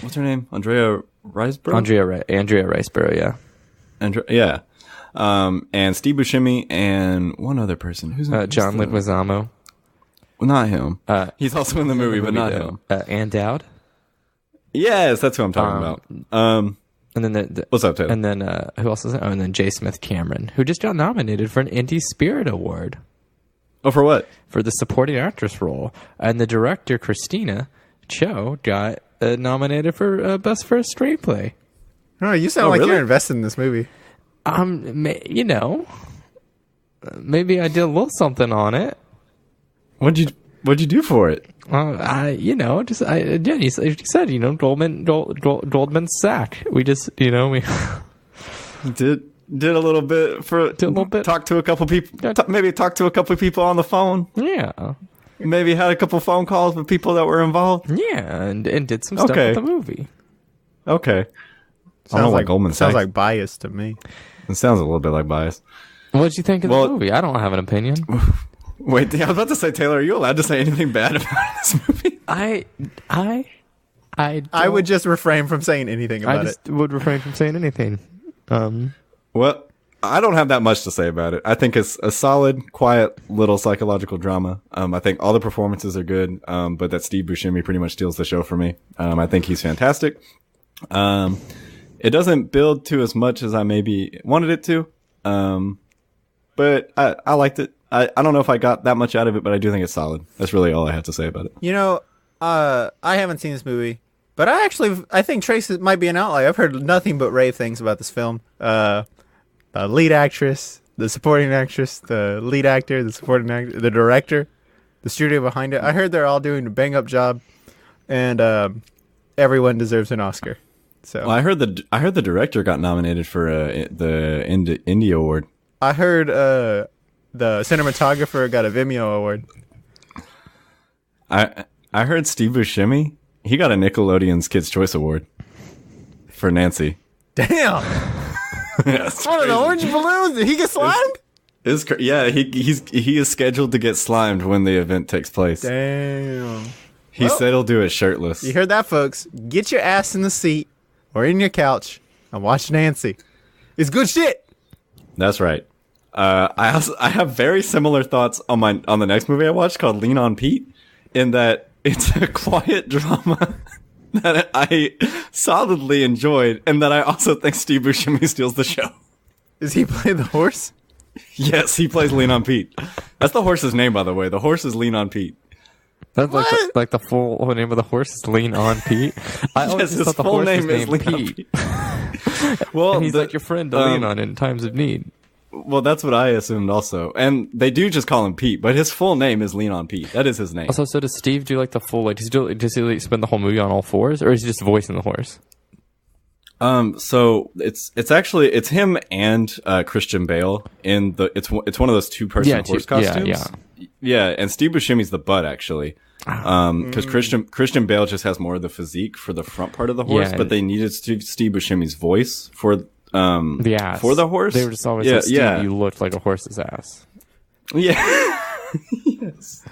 what's her name? Andrea Riseborough.
Andrea Riseborough. Yeah.
Yeah. And Steve Buscemi and one other person. Who's
John Leguizamo.
Well, not him. He's also in the movie, but not him.
Ann Dowd.
Yes, that's who I'm talking about.
And then
what's up, Taylor?
And then who else is it? Oh, and then J. Smith Cameron, who just got nominated for an Indie Spirit Award.
Oh, for what?
For the supporting actress role. And the director, Christina Cho, got nominated for Best First Screenplay.
Oh, you sound like
really?
you're invested in this movie.
You know, maybe I did a little something on it.
What'd you do for it?
You said, Goldman Sachs. We just, we
did a little bit for talk to a couple people. Maybe talk to a couple people on the phone.
Yeah.
Maybe had a couple phone calls with people that were involved.
Yeah, and did some stuff with the movie.
Okay.
Sounds like Goldman Sachs. Sounds like bias to me.
It sounds a little bit like bias.
What did you think of the movie? I don't have an opinion.
Wait, I was about to say, Taylor, are you allowed to say anything bad about this movie?
I would just refrain from saying anything about it.
I would refrain from saying anything.
Well, I don't have that much to say about it. I think it's a solid, quiet little psychological drama. I think all the performances are good, but that Steve Buscemi pretty much steals the show for me. I think he's fantastic. It doesn't build to as much as I maybe wanted it to, but I liked it. I don't know if I got that much out of it, but I do think it's solid. That's really all I have to say about it.
You know, I haven't seen this movie, but I think Trace might be an outlier. I've heard nothing but rave things about this film. The lead actress, the supporting actress, the lead actor, the supporting actor, the director, the studio behind it. I heard they're all doing a bang-up job, and everyone deserves an Oscar. So
well, I heard the director got nominated for the Indie Award.
I heard the cinematographer got a Vimeo award.
I heard Steve Buscemi, he got a Nickelodeon's Kids' Choice Award for Nancy.
Damn.
Yes,
one of the orange balloons. Did he get slimed?
He is scheduled to get slimed when the event takes place.
Damn.
He said he'll do it shirtless.
You heard that, folks. Get your ass in the seat or in your couch and watch Nancy. It's good shit.
That's right. I have very similar thoughts on the next movie I watched called Lean on Pete, in that it's a quiet drama that I solidly enjoyed, and that I also think Steve Buscemi steals the show.
Does he play the horse?
Yes, he plays Lean on Pete. That's the horse's name, by the way. The horse is Lean on Pete.
That's like the full name of the horse is Lean on Pete. I always
his
thought the
full
horse
name
was
is
named
Lean on
Pete.
Well,
and he's like your friend to lean on in times of need.
Well, that's what I assumed also. And they do just call him Pete, but his full name is Lean on Pete. That is his name.
Also, so does Steve do like the full, like, does he like spend the whole movie on all fours, or is he just voicing the horse?
So it's him and Christian Bale in it's one of those two-person horse costumes. Yeah, and Steve Buscemi's the butt actually. Because Christian Bale just has more of the physique for the front part of the horse, but they needed Steve Buscemi's voice for
the ass
for the horse.
They were just always like, Steve, you looked like a horse's ass.
Yeah. Yes.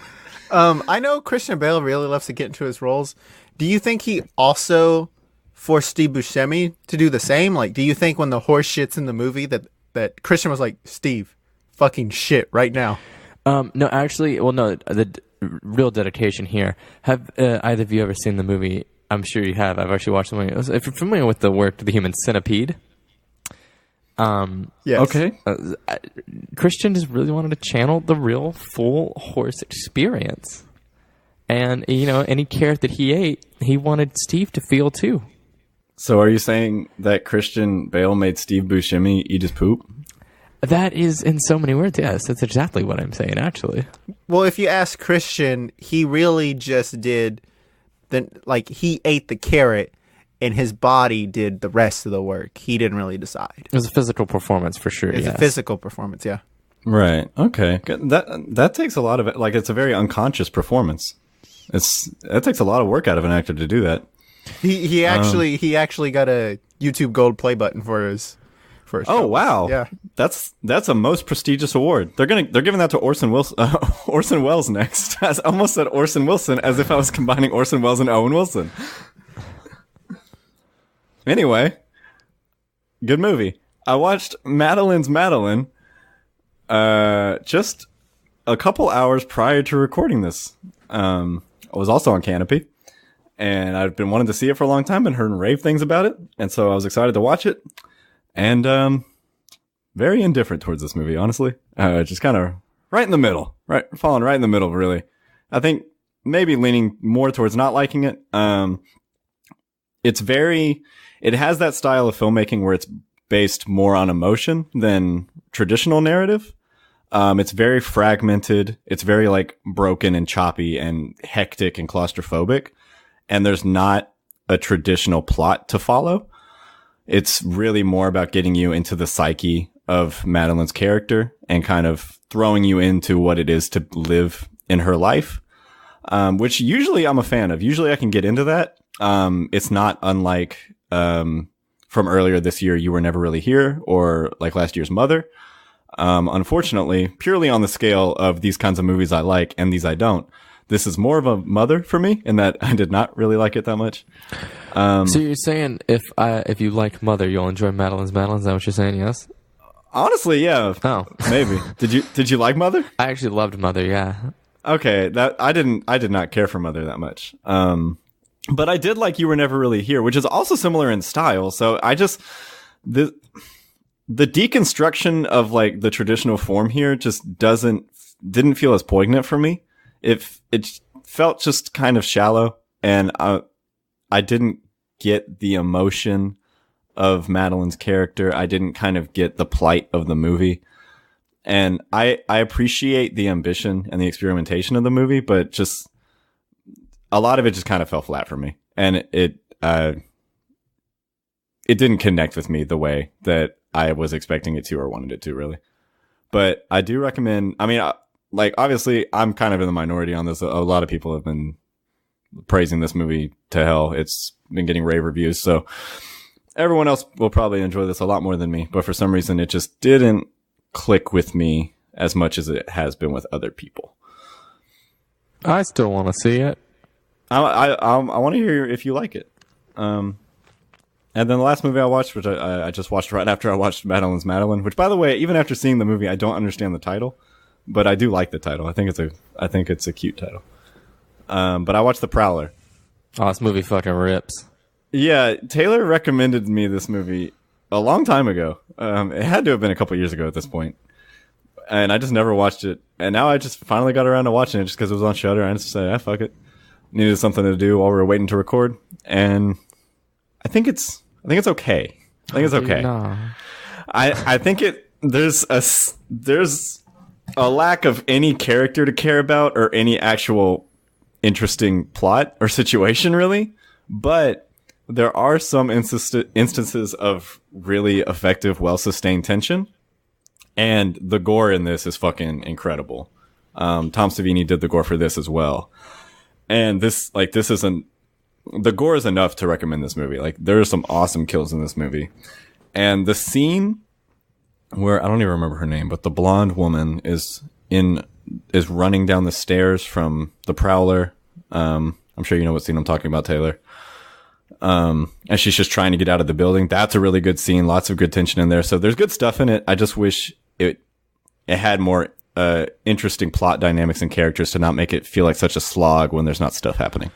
I know Christian Bale really loves to get into his roles. Do you think he also forced Steve Buscemi to do the same? Like, do you think when the horse shits in the movie that Christian was like, Steve, fucking shit right now?
No, actually, well, no, real dedication here. Have either of you ever seen the movie? I'm sure you have. I've actually watched the movie. If you're familiar with the work, The Human Centipede.
Yes.
Okay.
Christian just really wanted to channel the real full horse experience. And, any carrot that he ate, he wanted Steve to feel too.
So are you saying that Christian Bale made Steve Buscemi eat his poop?
That is, in so many words, yes. That's exactly what I'm saying, actually.
Well, if you ask Christian, he really just did, he ate the carrot and his body did the rest of the work. He didn't really decide.
It was a physical performance for sure,
It's
yes.
a physical performance, yeah.
Right. Okay. That takes a lot of it. Like, it's a very unconscious performance. That takes a lot of work out of an actor to do that.
He actually got a YouTube Gold Play button for his
Oh wow!
Yeah,
that's a most prestigious award. They're giving that to Orson Welles next. I almost said Orson Wilson as if I was combining Orson Welles and Owen Wilson. Anyway, good movie. I watched Madeline's Madeline just a couple hours prior to recording this. I was also on Canopy, and I've been wanting to see it for a long time and heard rave things about it, and so I was excited to watch it. And very indifferent towards this movie, honestly. Just kind of right in the middle, falling right in the middle, really. I think maybe leaning more towards not liking it. It has that style of filmmaking where it's based more on emotion than traditional narrative. It's very fragmented. It's very broken and choppy and hectic and claustrophobic. And there's not a traditional plot to follow. It's really more about getting you into the psyche of Madeline's character and kind of throwing you into what it is to live in her life, which usually I'm a fan of. Usually I can get into that. It's not unlike from earlier this year, You Were Never Really Here, or like last year's Mother. Unfortunately, purely on the scale of these kinds of movies I like and these I don't, this is more of a Mother for me in that I did not really like it that much.
So you're saying if you like Mother, you'll enjoy Madeline's Madeline? Is that what you're saying? Yes.
Honestly, yeah.
Oh,
maybe. Did you like Mother?
I actually loved Mother. Yeah.
Okay, I did not care for Mother that much. But I did like You Were Never Really Here, which is also similar in style. So I just the deconstruction of the traditional form here just didn't feel as poignant for me. It felt just kind of shallow, and I didn't get the emotion of Madeline's character. I didn't kind of get the plight of the movie. And I appreciate the ambition and the experimentation of the movie, but just a lot of it just kind of fell flat for me. And it didn't connect with me the way that I was expecting it to or wanted it to, really. But I do recommend, obviously I'm kind of in the minority on this. A lot of people have been praising this movie to hell. It's been getting rave reviews. So everyone else will probably enjoy this a lot more than me. But for some reason, it just didn't click with me as much as it has been with other people.
I still want to see it.
I want to hear if you like it. And then the last movie I watched, which I just watched right after I watched Madeline's Madeline, which, by the way, even after seeing the movie, I don't understand the title, but I do like the title. I think it's a cute title. But I watched The Prowler.
Oh, this movie fucking rips.
Yeah, Taylor recommended me this movie a long time ago. It had to have been a couple years ago at this point. And I just never watched it. And now I just finally got around to watching it just because it was on Shudder. I just said, fuck it. Needed something to do while we were waiting to record. And I think it's okay. I think it's okay.
No.
I think there's a lack of any character to care about or any actual interesting plot or situation, really. But there are some instances of really effective, well-sustained tension. And the gore in this is fucking incredible. Tom Savini did the gore for this as well. And the gore is enough to recommend this movie. There are some awesome kills in this movie. And the scene where, I don't even remember her name, but the blonde woman is is running down the stairs from the Prowler. I'm sure you know what scene I'm talking about, Taylor. And she's just trying to get out of the building. That's a really good scene. Lots of good tension in there. So there's good stuff in it. I just wish it had more interesting plot dynamics and characters to not make it feel like such a slog when there's not stuff happening.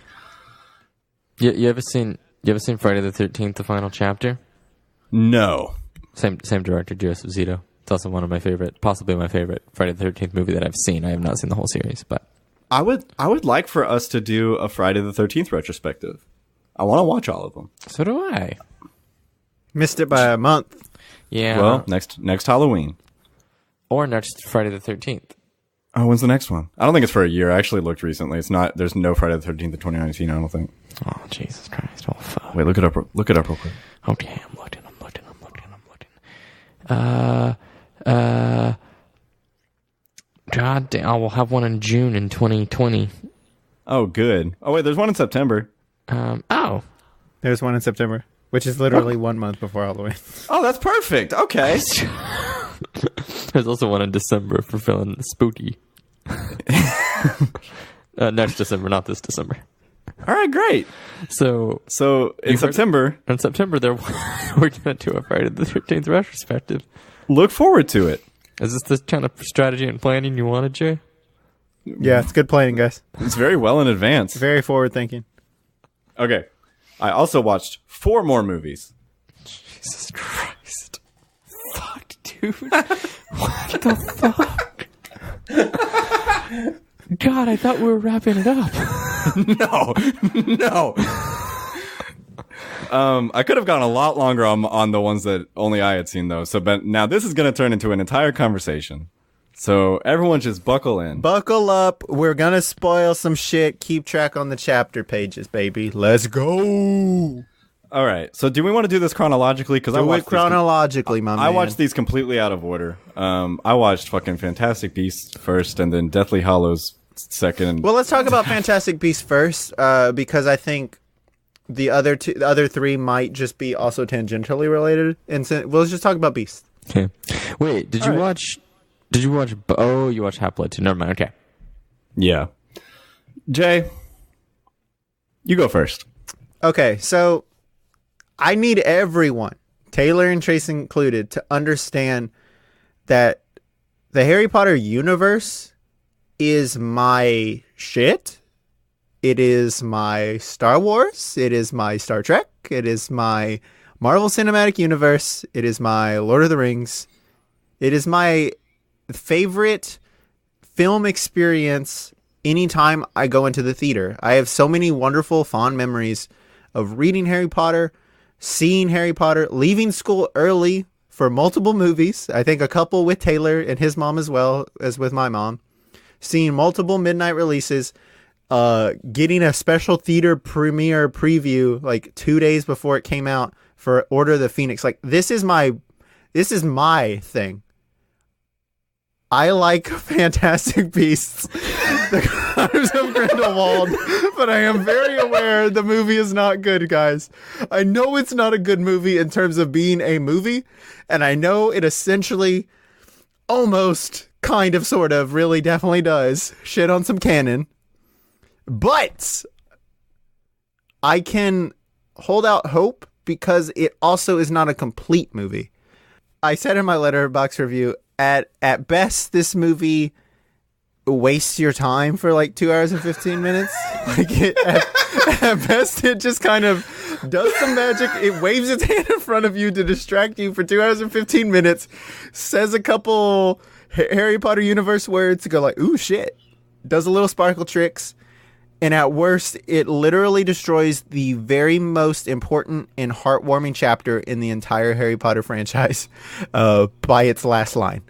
You ever seen Friday the 13th, the final chapter?
No.
Same director, Joseph Zito. It's also one of my favorite, possibly my favorite Friday the 13th movie that I've seen. I have not seen the whole series, but
I would like for us to do a Friday the 13th retrospective. I want to watch all of them.
So do I.
Missed it by a month.
Yeah.
Well, next Halloween.
Or next Friday the 13th.
Oh, when's the next one? I don't think it's for a year. I actually looked recently. It's not. There's no Friday the 13th of 2019. I don't think.
Oh, Jesus Christ! Oh, fuck.
Wait, look it up real quick.
Okay, I'm looking. God damn! I will have one in June in 2020.
Oh, good. Oh, wait, there's one in September.
Oh.
There's one in September, which is literally 1 month before Halloween.
Oh, that's perfect. Okay.
There's also one in December for feeling spooky. Next December, not this December.
All right, great.
So
in September,
we're gonna do a Friday the 13th retrospective.
Look forward to it.
Is this the kind of strategy and planning you wanted, Jay?
Yeah, it's good planning, guys.
It's very well in advance.
Very forward thinking.
Okay. I also watched 4 more movies.
Jesus Christ. Fuck, dude. What the fuck? God, I thought we were wrapping it up.
No. I could have gone a lot longer on the ones that only I had seen, though. But now this is going to turn into an entire conversation. So everyone just buckle in.
Buckle up. We're going to spoil some shit. Keep track on the chapter pages, baby. Let's go.
All right. So do we want to do this chronologically? Because I watched
chronologically, my man.
I watched these completely out of order. I watched fucking Fantastic Beasts first, and then Deathly Hallows second.
Well, let's talk about Fantastic Beasts first, because I think the other 3 might just be also tangentially related. And so, well, let's just talk about Beasts.
Okay. Wait, did you watch? Oh, you watched Half-Blood 2. Never mind. Okay.
Yeah. Jay, you go first.
Okay, so I need everyone, Taylor and Trace included, to understand that the Harry Potter universe is my shit. It is my Star Wars. It is my Star Trek. It is my Marvel Cinematic Universe. It is my Lord of the Rings. It is my favorite film experience anytime I go into the theater. I have so many wonderful, fond memories of reading Harry Potter, seeing Harry Potter, leaving school early for multiple movies. I think a couple with Taylor and his mom as well as with my mom. Seeing multiple midnight releases, getting a special theater premiere preview like 2 days before it came out for Order of the Phoenix. Like, this is my thing. I like Fantastic Beasts, The Crimes of Grindelwald, but I am very aware the movie is not good, guys. I know it's not a good movie in terms of being a movie, and I know it essentially, almost, kind of, sort of, really definitely does shit on some canon, but I can hold out hope because it also is not a complete movie. I said in my Letterboxd review, at best, this movie wastes your time for like 2 hours and 15 minutes. Like at best, it just kind of does some magic. It waves its hand in front of you to distract you for 2 hours and 15 minutes, says a couple Harry Potter universe words to go like, ooh, shit. Does a little sparkle tricks. And at worst, it literally destroys the very most important and heartwarming chapter in the entire Harry Potter franchise by its last line.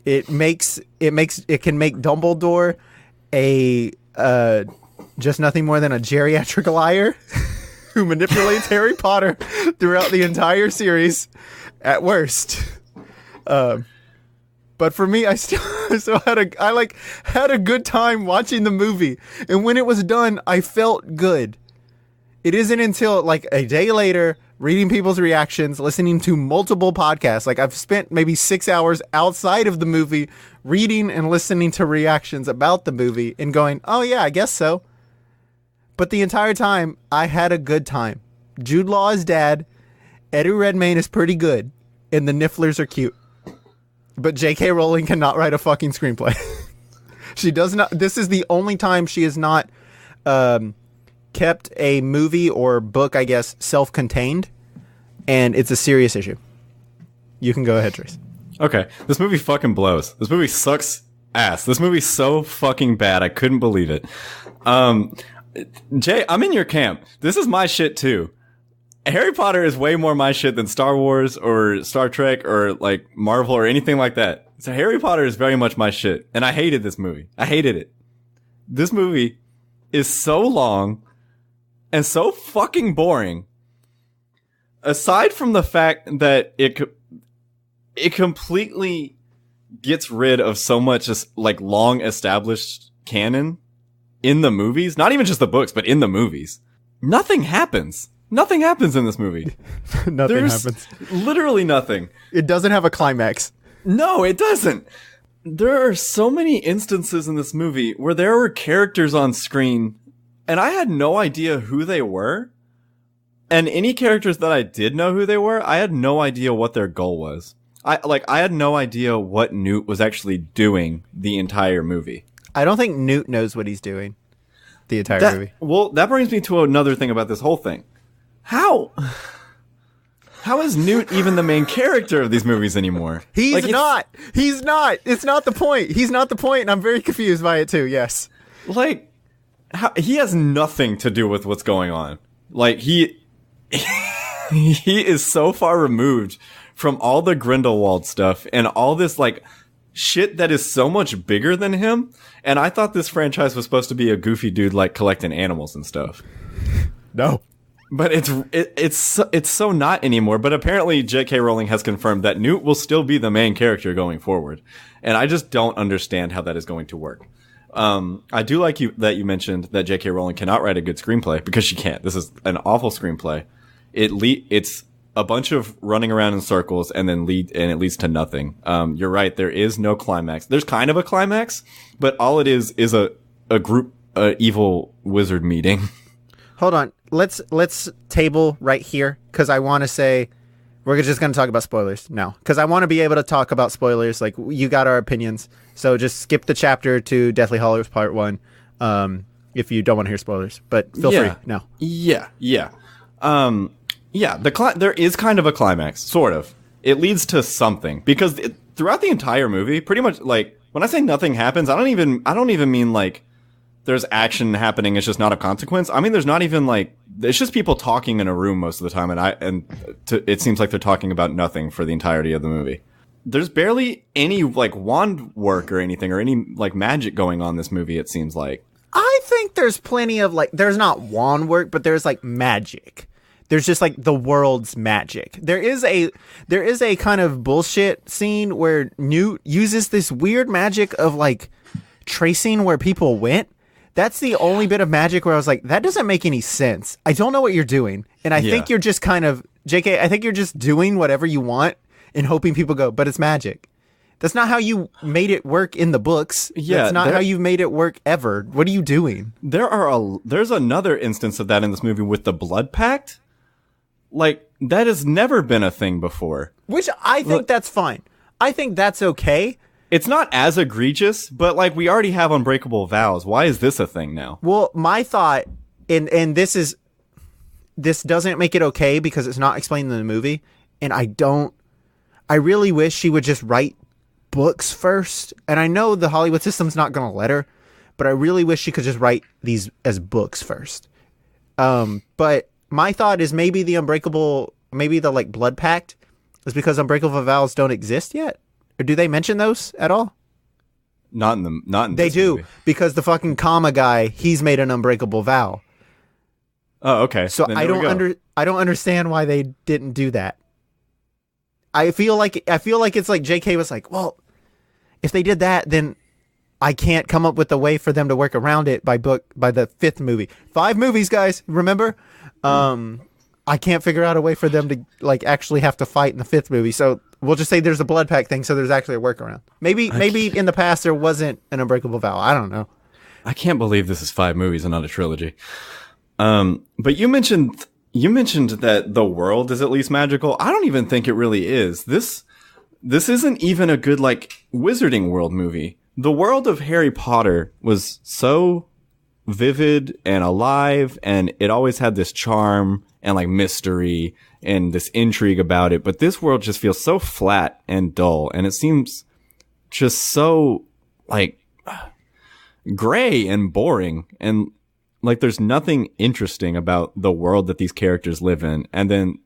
It can make Dumbledore a just nothing more than a geriatric liar who manipulates Harry Potter throughout the entire series. At worst. But for me, I still had a good time watching the movie. And when it was done, I felt good. It isn't until like a day later, reading people's reactions, listening to multiple podcasts. Like I've spent maybe 6 hours outside of the movie reading and listening to reactions about the movie and going, oh yeah, I guess so. But the entire time, I had a good time. Jude Law is dad. Eddie Redmayne is pretty good. And the Nifflers are cute. But J.K. Rowling cannot write a fucking screenplay. She does not. This is the only time she has not kept a movie or book, I guess, self-contained. And it's a serious issue. You can go ahead, Trace.
Okay. This movie fucking blows. This movie sucks ass. This movie's so fucking bad. I couldn't believe it. Jay, I'm in your camp. This is my shit too. Harry Potter is way more my shit than Star Wars or Star Trek or like Marvel or anything like that. So Harry Potter is very much my shit. And I hated this movie. I hated it. This movie is so long and so fucking boring. Aside from the fact that it completely gets rid of so much just like long established canon in the movies, not even just the books, but in the movies. Nothing happens. Nothing happens in this movie.
There's happens.
Literally nothing.
It doesn't have a climax.
No, it doesn't. There are so many instances in this movie where there were characters on screen and I had no idea who they were. And any characters that I did know who they were, I had no idea what their goal was. I had no idea what Newt was actually doing the entire movie.
I don't think Newt knows what he's doing the entire movie.
Well, that brings me to another thing about this whole thing. How is Newt even the main character of these movies anymore?
He's not. He's not. It's not the point. He's not the point, and I'm very confused by it too. Yes.
Like, he has nothing to do with what's going on. Like, he is so far removed from all the Grindelwald stuff and all this, like, shit that is so much bigger than him. And I thought this franchise was supposed to be a goofy dude, like, collecting animals and stuff.
No.
But it's so not anymore. But apparently J.K. Rowling has confirmed that Newt will still be the main character going forward. And I just don't understand how that is going to work. I do like that you mentioned that J.K. Rowling cannot write a good screenplay because she can't. This is an awful screenplay. It's a bunch of running around in circles and then it leads to nothing. You're right. There is no climax. There's kind of a climax, but all it is a group, evil wizard meeting.
Hold on. Let's table right here because I want to say we're just going to talk about spoilers now because I want to be able to talk about spoilers. Like you got our opinions, so just skip the chapter to Deathly Hallows Part 1 if you don't want to hear spoilers. But feel free now.
Yeah. There is kind of a climax, sort of. It leads to something because throughout the entire movie, pretty much like when I say nothing happens, I don't even mean like there's action happening. It's just not a consequence. I mean, there's not even like, it's just people talking in a room most of the time. It seems like they're talking about nothing for the entirety of the movie. There's barely any like wand work or anything or any like magic going on in this movie. It seems like.
I think there's plenty of like, there's not wand work, but there's like magic. There's just like the world's magic. There is a kind of bullshit scene where Newt uses this weird magic of like tracing where people went. That's the only bit of magic where I was like, that doesn't make any sense. I don't know what you're doing. And I think you're just kind of, JK, I think you're just doing whatever you want and hoping people go, but it's magic. That's not how you made it work in the books.
Yeah,
that's not how you've made it work ever. What are you doing?
There's another instance of that in this movie with the Blood Pact. Like, that has never been a thing before.
Which I think that's fine. I think that's okay.
It's not as egregious, but like we already have unbreakable vows. Why is this a thing now?
Well, my thought, and this doesn't make it okay because it's not explained in the movie. And I really wish she would just write books first. And I know the Hollywood system's not going to let her, but I really wish she could just write these as books first. But my thought is maybe the like Blood Pact is because unbreakable vows don't exist yet. Or do they mention those at all?
Not in
they
this
do
movie.
because the fucking comma guy, he's made an unbreakable vow.
Oh, okay.
So I don't understand why they didn't do that. I feel like it's like JK was like, well, if they did that, then I can't come up with a way for them to work around it by the 5th movie. 5 movies, guys, remember? I can't figure out a way for them to like actually have to fight in the 5th movie. So we'll just say there's a blood pact thing, so there's actually a workaround. Maybe in the past there wasn't an unbreakable vow. I don't know.
I can't believe this is 5 movies and not a trilogy. But you mentioned that the world is at least magical. I don't even think it really is. This isn't even a good like Wizarding World movie. The world of Harry Potter was so vivid and alive, and it always had this charm and like mystery and this intrigue about it. But this world just feels so flat and dull, and it seems just so like gray and boring, and like there's nothing interesting about the world that these characters live in. And then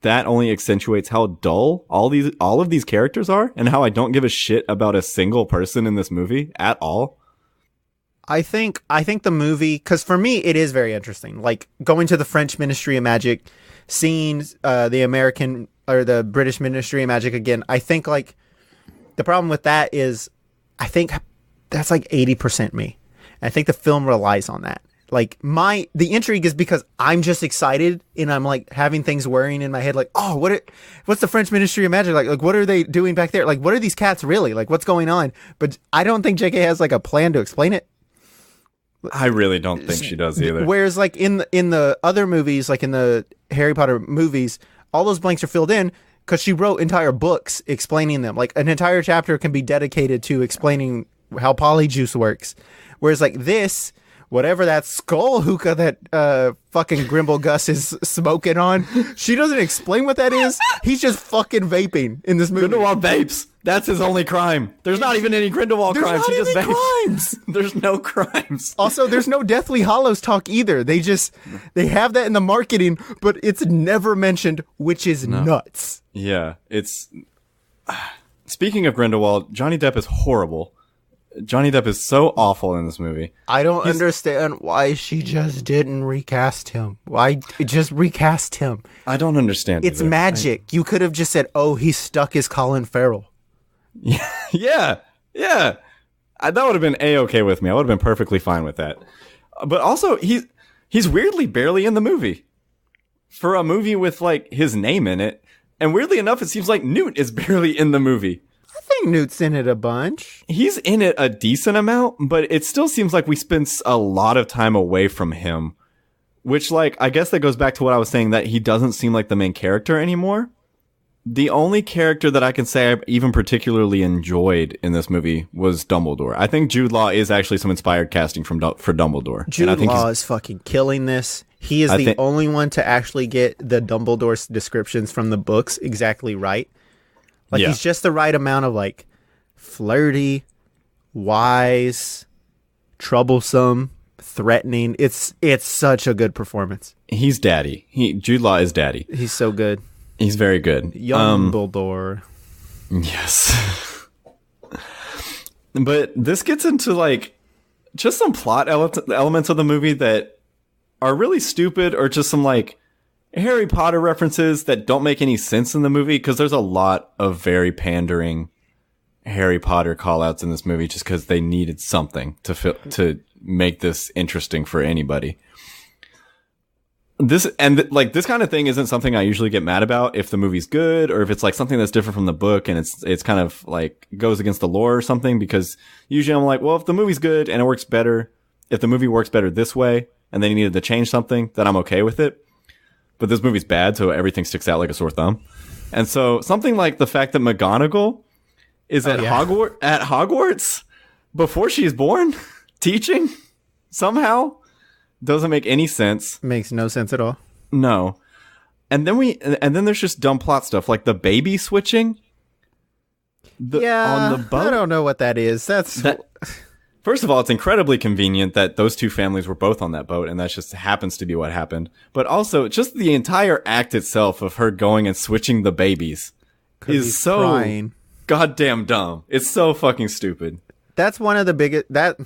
that only accentuates how dull all of these characters are, and how I don't give a shit about a single person in this movie at all.
I think the movie, because for me it is very interesting. Like going to the French Ministry of Magic, seeing the American or the British Ministry of Magic again. I think like the problem with that is, I think that's like 80% me. And I think the film relies on that. Like the intrigue is because I'm just excited and I'm like having things whirring in my head. Like, oh, what's the French Ministry of Magic? Like what are they doing back there? Like, what are these cats really? Like, what's going on? But I don't think JK has like a plan to explain it.
I really don't think she does either.
Whereas like in the other movies, like in the Harry Potter movies, all those blanks are filled in because she wrote entire books explaining them. Like an entire chapter can be dedicated to explaining how polyjuice works. Whereas like this, whatever that skull hookah that fucking Grimble Gus is smoking on, she doesn't explain what that is. He's just fucking vaping in this movie.
Grindelwald vapes. That's his only crime. There's not even any Grindelwald crimes. He just vapes. Crimes. There's no crimes.
Also, there's no Deathly Hallows talk either. They have that in the marketing, but it's never mentioned, which is nuts.
Yeah, it's... Speaking of Grindelwald, Johnny Depp is horrible. Johnny Depp is so awful in this movie.
I don't understand why she just didn't recast him. Why just recast him?
I don't understand.
It's magic. You could have just said, "Oh, he's stuck as Colin Farrell."
Yeah. That would have been A-okay with me. I would have been perfectly fine with that. But also, he's weirdly barely in the movie for a movie with like his name in it. And weirdly enough, it seems like Newt is barely in the movie.
I think Newt's in it a bunch.
He's in it a decent amount, but it still seems like we spend a lot of time away from him. Which, like, I guess that goes back to what I was saying, that he doesn't seem like the main character anymore. The only character that I can say I even particularly enjoyed in this movie was Dumbledore. I think Jude Law is actually some inspired casting for Dumbledore.
Jude Law is fucking killing this. He is the only one to actually get the Dumbledore descriptions from the books exactly right. Like, he's just the right amount of, like, flirty, wise, troublesome, threatening. It's such a good performance.
He's daddy. Jude Law is daddy.
He's so good.
He's very good.
Young Dumbledore.
Yes. But this gets into, like, just some plot elements of the movie that are really stupid, or just some, like, Harry Potter references that don't make any sense in the movie, because there's a lot of very pandering Harry Potter call-outs in this movie just because they needed something to make this interesting for anybody. This kind of thing isn't something I usually get mad about if the movie's good, or if it's like something that's different from the book and it's kind of like goes against the lore or something, because usually I'm like, well, if the movie's good and it works better, if the movie works better this way and they needed to change something, then I'm okay with it. But this movie's bad, so everything sticks out like a sore thumb. And so something like the fact that McGonagall is at Hogwarts before she's born, teaching somehow, doesn't make any sense.
Makes no sense at all.
No. And then there's just dumb plot stuff like the baby switching. On the boat.
I don't know what that is.
First of all, it's incredibly convenient that those two families were both on that boat, and that just happens to be what happened. But also, just the entire act itself of her going and switching the babies is so goddamn dumb. It's so fucking stupid.
That's one of the biggest. That's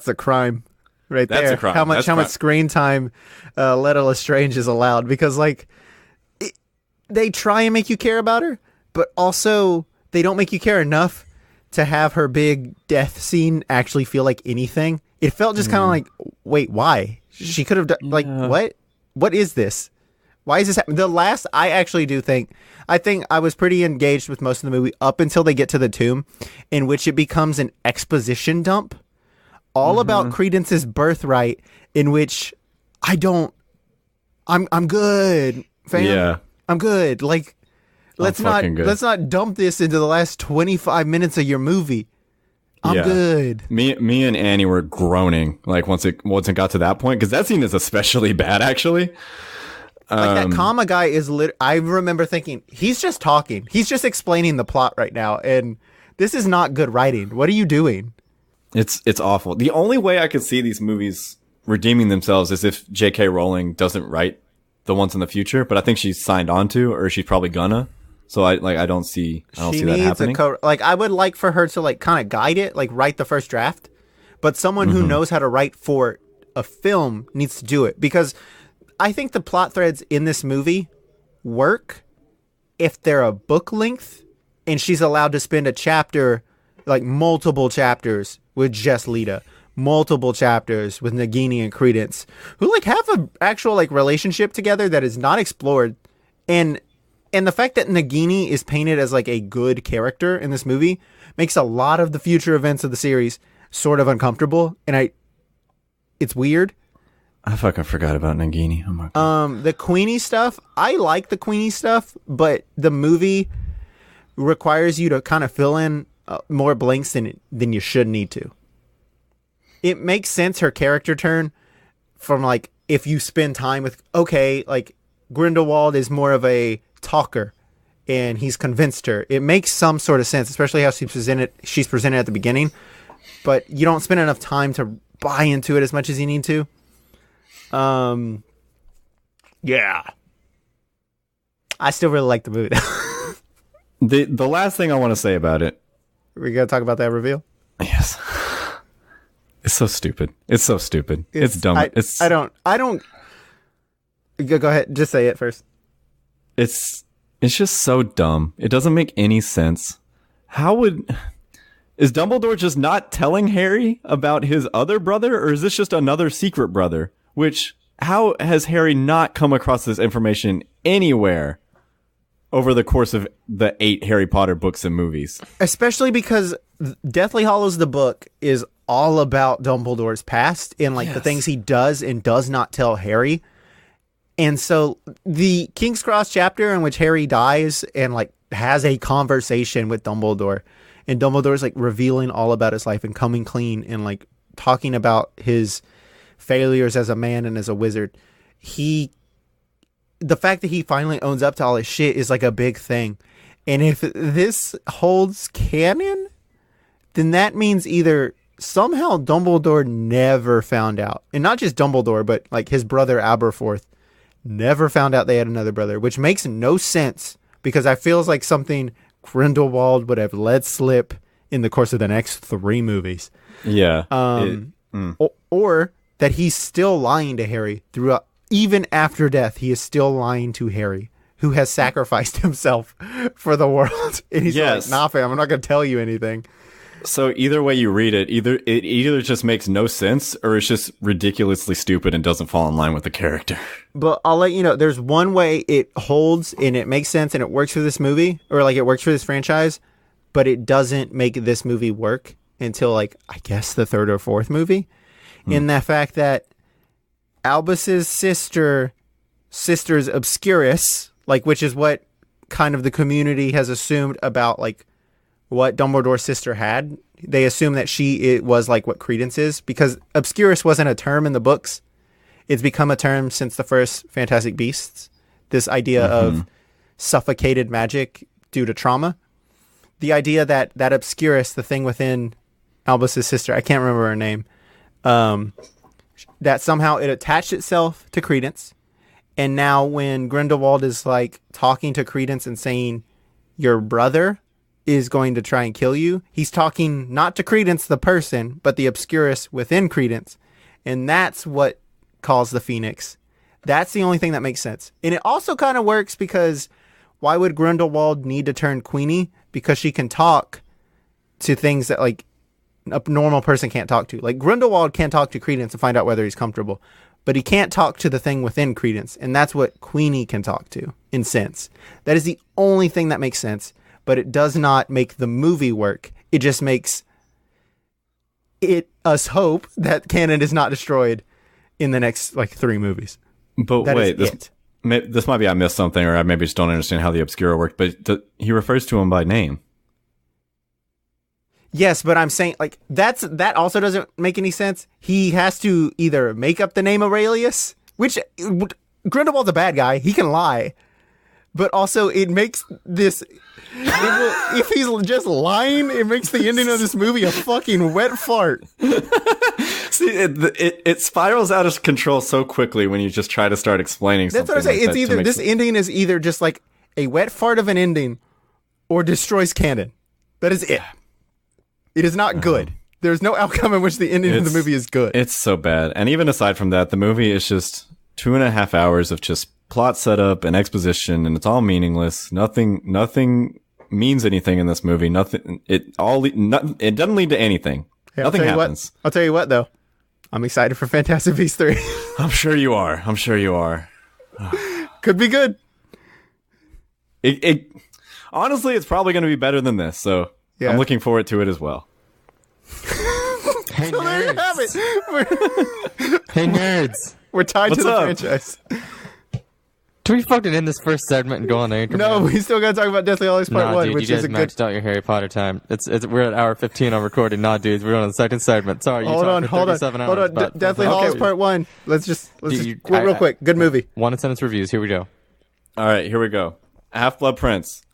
a crime, right there.
That's a crime.
How much screen time Letta Lestrange is allowed? Because they try and make you care about her, but also they don't make you care enough to have her big death scene actually feel like anything. It felt just kind of like, wait, why? She could have done, like, what? What is this? Why is this happening? The last, I actually do think, I was pretty engaged with most of the movie up until they get to the tomb, in which it becomes an exposition dump, all about Credence's birthright, in which I'm good, fam.
Yeah.
I'm good. Like, let's not dump this into the last 25 minutes of your movie. I'm good.
Me and Annie were groaning like once it got to that point, because that scene is especially bad, actually.
Like that comma guy is I remember thinking, he's just talking. He's just explaining the plot right now, and this is not good writing. What are you doing?
It's awful. The only way I could see these movies redeeming themselves is if J.K. Rowling doesn't write the ones in the future, but I think she's signed on to, or she's probably gonna. So I don't see that happening.
I would like for her to like kind of guide it, like write the first draft, but someone who knows how to write for a film needs to do it, because I think the plot threads in this movie work if they're a book length and she's allowed to spend a chapter, like multiple chapters with just Lita, multiple chapters with Nagini and Credence, who like have a actual like relationship together that is not explored. And the fact that Nagini is painted as like a good character in this movie makes a lot of the future events of the series sort of uncomfortable. And it's weird.
I fucking forgot about Nagini. Oh my God.
The Queenie stuff, I like the Queenie stuff, but the movie requires you to kind of fill in more blanks than you should need to. It makes sense, her character turn, from like, if you spend time with, okay, like Grindelwald is more of a talker and he's convinced her. It makes some sort of sense, especially how she's presented at the beginning, but you don't spend enough time to buy into it as much as you need to. Yeah. I still really like the movie.
The last thing I want to say about it.
We gotta talk about that reveal?
Yes. It's so stupid. It's so stupid. It's dumb.
I don't. Go ahead. Just say it first.
It's just so dumb. It doesn't make any sense. Is Dumbledore just not telling Harry about his other brother, or is this just another secret brother? How has Harry not come across this information anywhere over the course of the 8 Harry Potter books and movies? Especially
because Deathly Hallows, the book, is all about Dumbledore's past and like the things he does and does not tell Harry. And so the King's Cross chapter in which Harry dies and like has a conversation with Dumbledore, and Dumbledore's like revealing all about his life and coming clean and like talking about his failures as a man and as a wizard. The fact that he finally owns up to all his shit is like a big thing. And if this holds canon, then that means either somehow Dumbledore never found out, and not just Dumbledore, but like his brother Aberforth never found out they had another brother, which makes no sense, because I feels like something Grindelwald would have let slip in the course of the next 3 movies.
Yeah.
Or that he's still lying to Harry throughout, even after death. He is still lying to Harry, who has sacrificed himself for the world. And he's like, nah, fam, I'm not going to tell you anything.
So either way you read it, either just makes no sense, or it's just ridiculously stupid and doesn't fall in line with the character.
But I'll let you know, there's one way it holds and it makes sense and it works for this movie, or like it works for this franchise, but it doesn't make this movie work until like, I guess the 3rd or 4th movie. In the fact that Albus's sister's Obscurus, like, which is what kind of the community has assumed about like what Dumbledore's sister had. They assume that it was like what Credence is, because Obscurus wasn't a term in the books. It's become a term since the first Fantastic Beasts. This idea of suffocated magic due to trauma. The idea that Obscurus, the thing within Albus's sister, I can't remember her name, that somehow it attached itself to Credence. And now when Grindelwald is like talking to Credence and saying, your brother is going to try and kill you, he's talking not to Credence the person, but the Obscurus within Credence. And that's what caused the Phoenix. That's the only thing that makes sense. And it also kind of works because why would Grindelwald need to turn Queenie? Because she can talk to things that like a normal person can't talk to. Like Grindelwald can't talk to Credence and find out whether he's comfortable, but he can't talk to the thing within Credence, and that's what Queenie can talk to in sense. That is the only thing that makes sense, but it does not make the movie work. It just makes us hope that canon is not destroyed in the next like 3 movies.
But
that
wait, this might be I missed something, or I maybe just don't understand how the Obscura worked. But he refers to him by name.
Yes, but I'm saying like that also doesn't make any sense. He has to either make up the name Aurelius, which Grindelwald's a bad guy. He can lie, but also it makes this. If he's just lying, it makes the ending of this movie a fucking wet fart.
See, it spirals out of control so quickly when you just try to start explaining something.
That's what I'm saying.
Like
It's either this ending is either just like a wet fart of an ending, or destroys canon. That is it. It is not good. There's no outcome in which the ending of the movie is good.
It's so bad. And even aside from that, the movie is just 2.5 hours of just plot setup and exposition, and it's all meaningless. Nothing means anything in this movie. It doesn't lead to anything.
Hey,
Nothing happens.
I'll tell you what, though. I'm excited for Fantastic Beasts 3.
I'm sure you are.
Could be good.
Honestly, it's probably going to be better than this, so yeah. I'm looking forward to it as well.
Hey,
so there you have it.
Hey, nerds.
We're tied to the franchise.
Do we fucking end this first segment and go on Anchorman?
No, we still got to talk about Deathly Hallows Part 1,
dude,
which
you
is
guys maxed out your Harry Potter time. We're at hour 15 on recording. Nah, dudes, we're on the second segment. Sorry,
hold on. Deathly Hallows Part 1. Let's just real quick. Good movie.
1 sentence reviews. Here we go.
All right, here we go. Half-Blood Prince.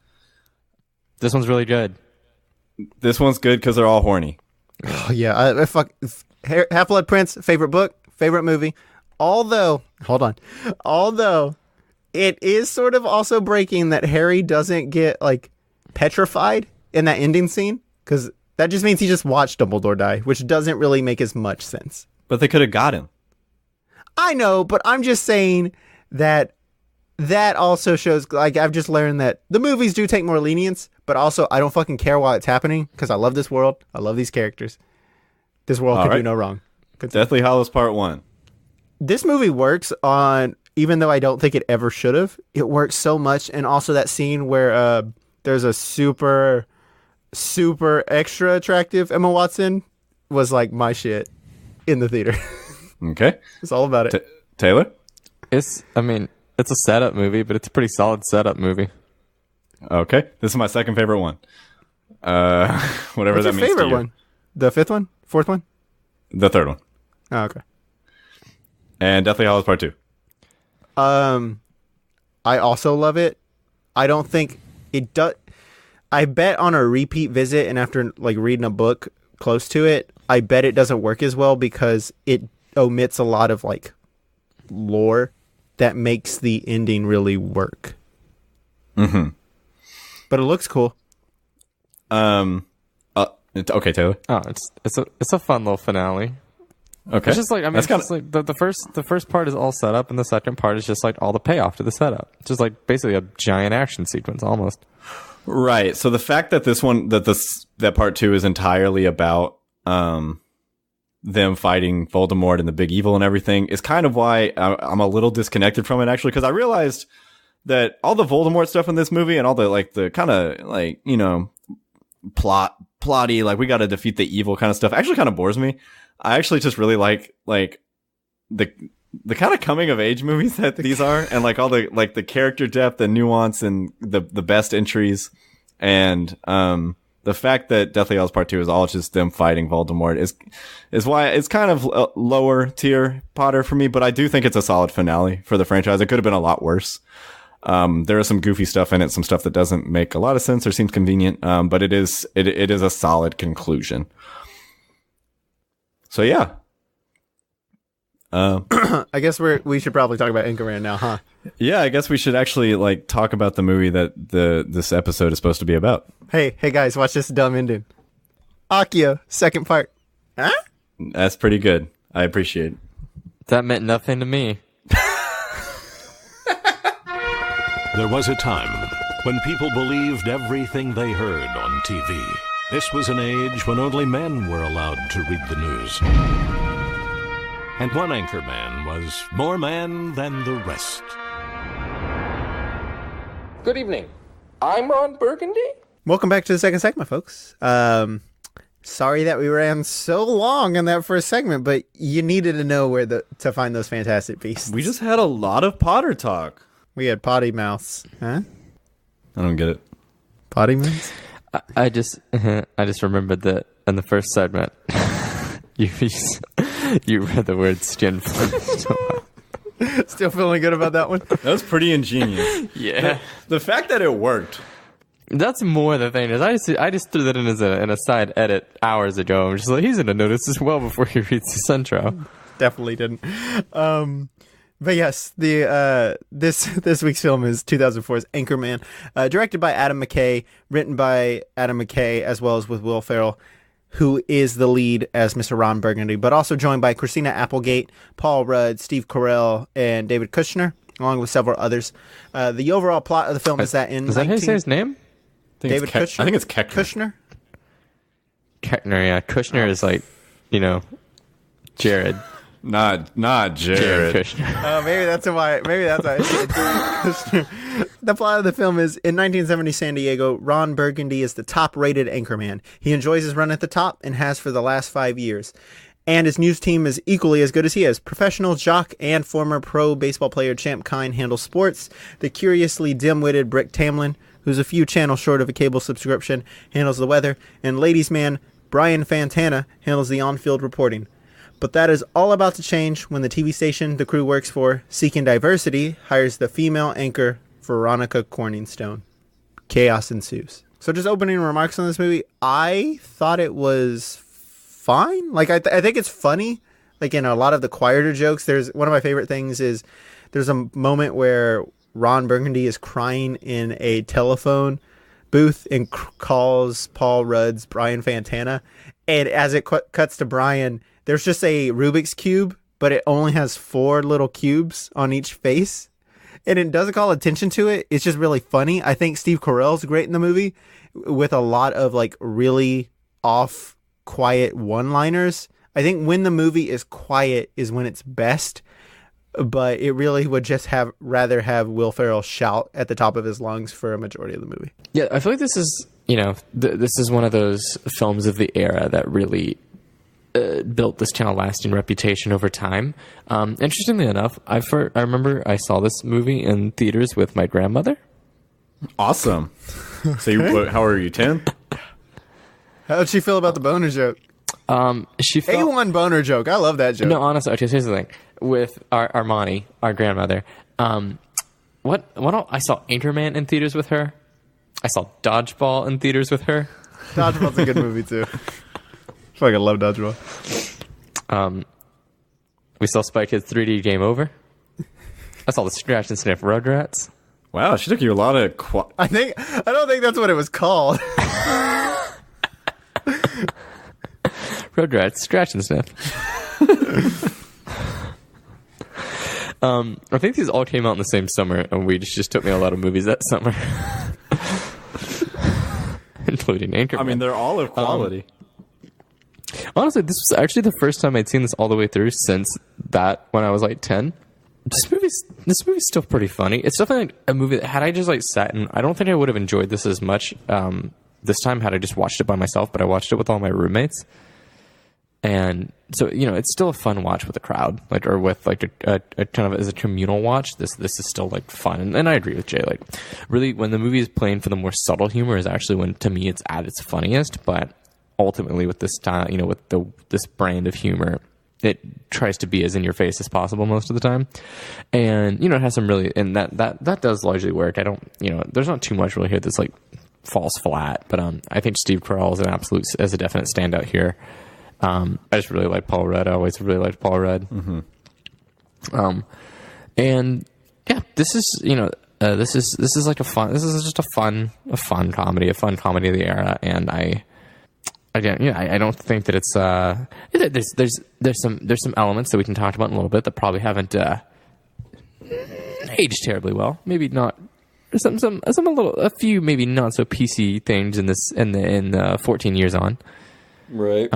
This one's really good.
This one's good because they're all horny.
Oh, yeah. Half-Blood Prince, favorite book, favorite movie. Although, it is sort of also breaking that Harry doesn't get, like, petrified in that ending scene, because that just means he just watched Dumbledore die, which doesn't really make as much sense.
But they could have got him.
I know, but I'm just saying that also shows, like, I've just learned that the movies do take more lenience, but also I don't fucking care while it's happening, because I love this world. I love these characters. This world can do no wrong.
Deathly Hallows Part 1.
This movie works on, even though I don't think it ever should have, it works so much. And also that scene where there's a super, super extra attractive Emma Watson was like my shit in the theater.
Okay.
It's all about it.
Taylor?
It's a setup movie, but it's a pretty solid setup movie.
Okay. This is my second favorite one. Whatever that means to you. What's your favorite one?
The fifth one? Fourth one?
The third one.
Oh, okay.
And Deathly Hallows Part 2.
I also love it. I don't think it does. I bet on a repeat visit and after like reading a book close to it, I bet it doesn't work as well because it omits a lot of like lore that makes the ending really work.
Mm-hmm.
But it looks cool.
Okay, Taylor.
Oh, it's a fun little finale.
Okay.
It's just like, I mean, it's just like the first part is all set up, and the second part is just like all the payoff to the setup. It's just like basically a giant action sequence almost.
Right. So the fact that that part 2 is entirely about them fighting Voldemort and the big evil and everything is kind of why I'm a little disconnected from it actually, because I realized that all the Voldemort stuff in this movie and all the kind of like, you know, plotty, like we got to defeat the evil kind of stuff actually kind of bores me. I actually just really like the kind of coming of age movies that these are, and like all the like the character depth and nuance and the best entries, and the fact that Deathly Hallows Part 2 is all just them fighting Voldemort is why it's kind of lower tier Potter for me. But I do think it's a solid finale for the franchise. It could have been a lot worse. There is some goofy stuff in it, some stuff that doesn't make a lot of sense or seems convenient. But it is a solid conclusion. So yeah.
I guess we should probably talk about ANCHORMAN now, huh?
Yeah, I guess we should actually like talk about the movie that this episode is supposed to be about.
Hey guys, watch this dumb ending. Akio, second part. Huh?
That's pretty good. I appreciate it.
That meant nothing to me.
There was a time when people believed everything they heard on TV. This was an age when only men were allowed to read the news. And one anchorman was more man than the rest.
Good evening. I'm Ron Burgundy.
Welcome back to the second segment, folks. Sorry that we ran so long in that first segment, but you needed to know where to find those fantastic beasts.
We just had a lot of Potter talk.
We had potty mouths, huh?
I don't get it.
Potty mouths?
I just remembered that in the first segment, you read the word skin.
Still feeling good about that one?
That was pretty ingenious.
Yeah.
The fact that it worked.
That's more the thing is I just threw that in as an aside edit hours ago. I'm just like, he's gonna notice this well before he reads this intro.
Definitely didn't. But yes, this week's film is 2004's Anchorman, directed by Adam McKay, written by Adam McKay, as well as with Will Ferrell, who is the lead as Mr. Ron Burgundy, but also joined by Christina Applegate, Paul Rudd, Steve Carell, and David Kushner, along with several others. The overall plot of the film is that in
Is that how you say his name?
David Kushner?
I think it's Keckner.
Kushner?
Keckner, yeah. Kushner is like, Jared.
Not Jared.
Jared Kushner.
Oh, maybe that's why. The plot of the film is, in 1970 San Diego, Ron Burgundy is the top-rated anchorman. He enjoys his run at the top and has for the last 5 years. And his news team is equally as good as he is. Professional jock and former pro baseball player Champ Kine handles sports. The curiously dim-witted Brick Tamlin, who's a few channels short of a cable subscription, handles the weather. And ladies' man Brian Fantana handles the on-field reporting. But that is all about to change when the TV station the crew works for, seeking diversity, hires the female anchor Veronica Corningstone. Chaos ensues. So just opening remarks on this movie, I thought it was fine. Like, I think it's funny. Like, in a lot of the quieter jokes, there's one of my favorite things is there's a moment where Ron Burgundy is crying in a telephone booth and calls Paul Rudd's Brian Fantana. And as it cuts to Brian, there's just a Rubik's Cube, but it only has 4 little cubes on each face. And it doesn't call attention to it. It's just really funny. I think Steve Carell's great in the movie with a lot of like really off, quiet one-liners. I think when the movie is quiet is when it's best. But it really would just rather have Will Ferrell shout at the top of his lungs for a majority of the movie.
Yeah, I feel like this is, this is one of those films of the era that really built this kind of lasting reputation over time. Interestingly enough, I remember I saw this movie in theaters with my grandmother.
Awesome. So how are you, 10?
How did she feel about the boner joke?
She felt
A1 boner joke. I love that joke.
No, honestly, okay, here's the thing. With our Armani, our grandmother, what I saw Anchorman in theaters with her. I saw Dodgeball in theaters with her.
Dodgeball's a good movie too. I fucking love Dodgeball.
We saw Spy Kids 3D Game Over. I saw the Scratch and Sniff Rugrats.
Wow, she took you a lot of...
I don't think that's what it was called.
Rugrats, Scratch and Sniff. I think these all came out in the same summer, and we just took me a lot of movies that summer. Including Anchorman.
I mean, they're all of quality.
Honestly, this was actually the first time I'd seen this all the way through since that, when I was like 10. This movie's still pretty funny. It's definitely like a movie that had I just like sat and I don't think I would have enjoyed this as much this time had I just watched it by myself, but I watched it with all my roommates. And so, it's still a fun watch with a crowd, like, or with like a kind of as a communal watch. This is still like fun. And I agree with Jay. Like, really, when the movie is playing for the more subtle humor is actually when, to me, it's at its funniest. But ultimately, with this time, with this brand of humor, it tries to be as in your face as possible most of the time. And, it has some really, and that does largely work. I don't, there's not too much really here that's like falls flat. But I think Steve Carell is a definite standout here. I just really like Paul Rudd. I always really liked Paul Rudd. Mm-hmm. And yeah, this is like this is just a fun comedy of the era. And I don't think that it's there's some elements that we can talk about in a little bit that probably haven't aged terribly well. Maybe not a few maybe not so PC things in this in 14 years on.
Right.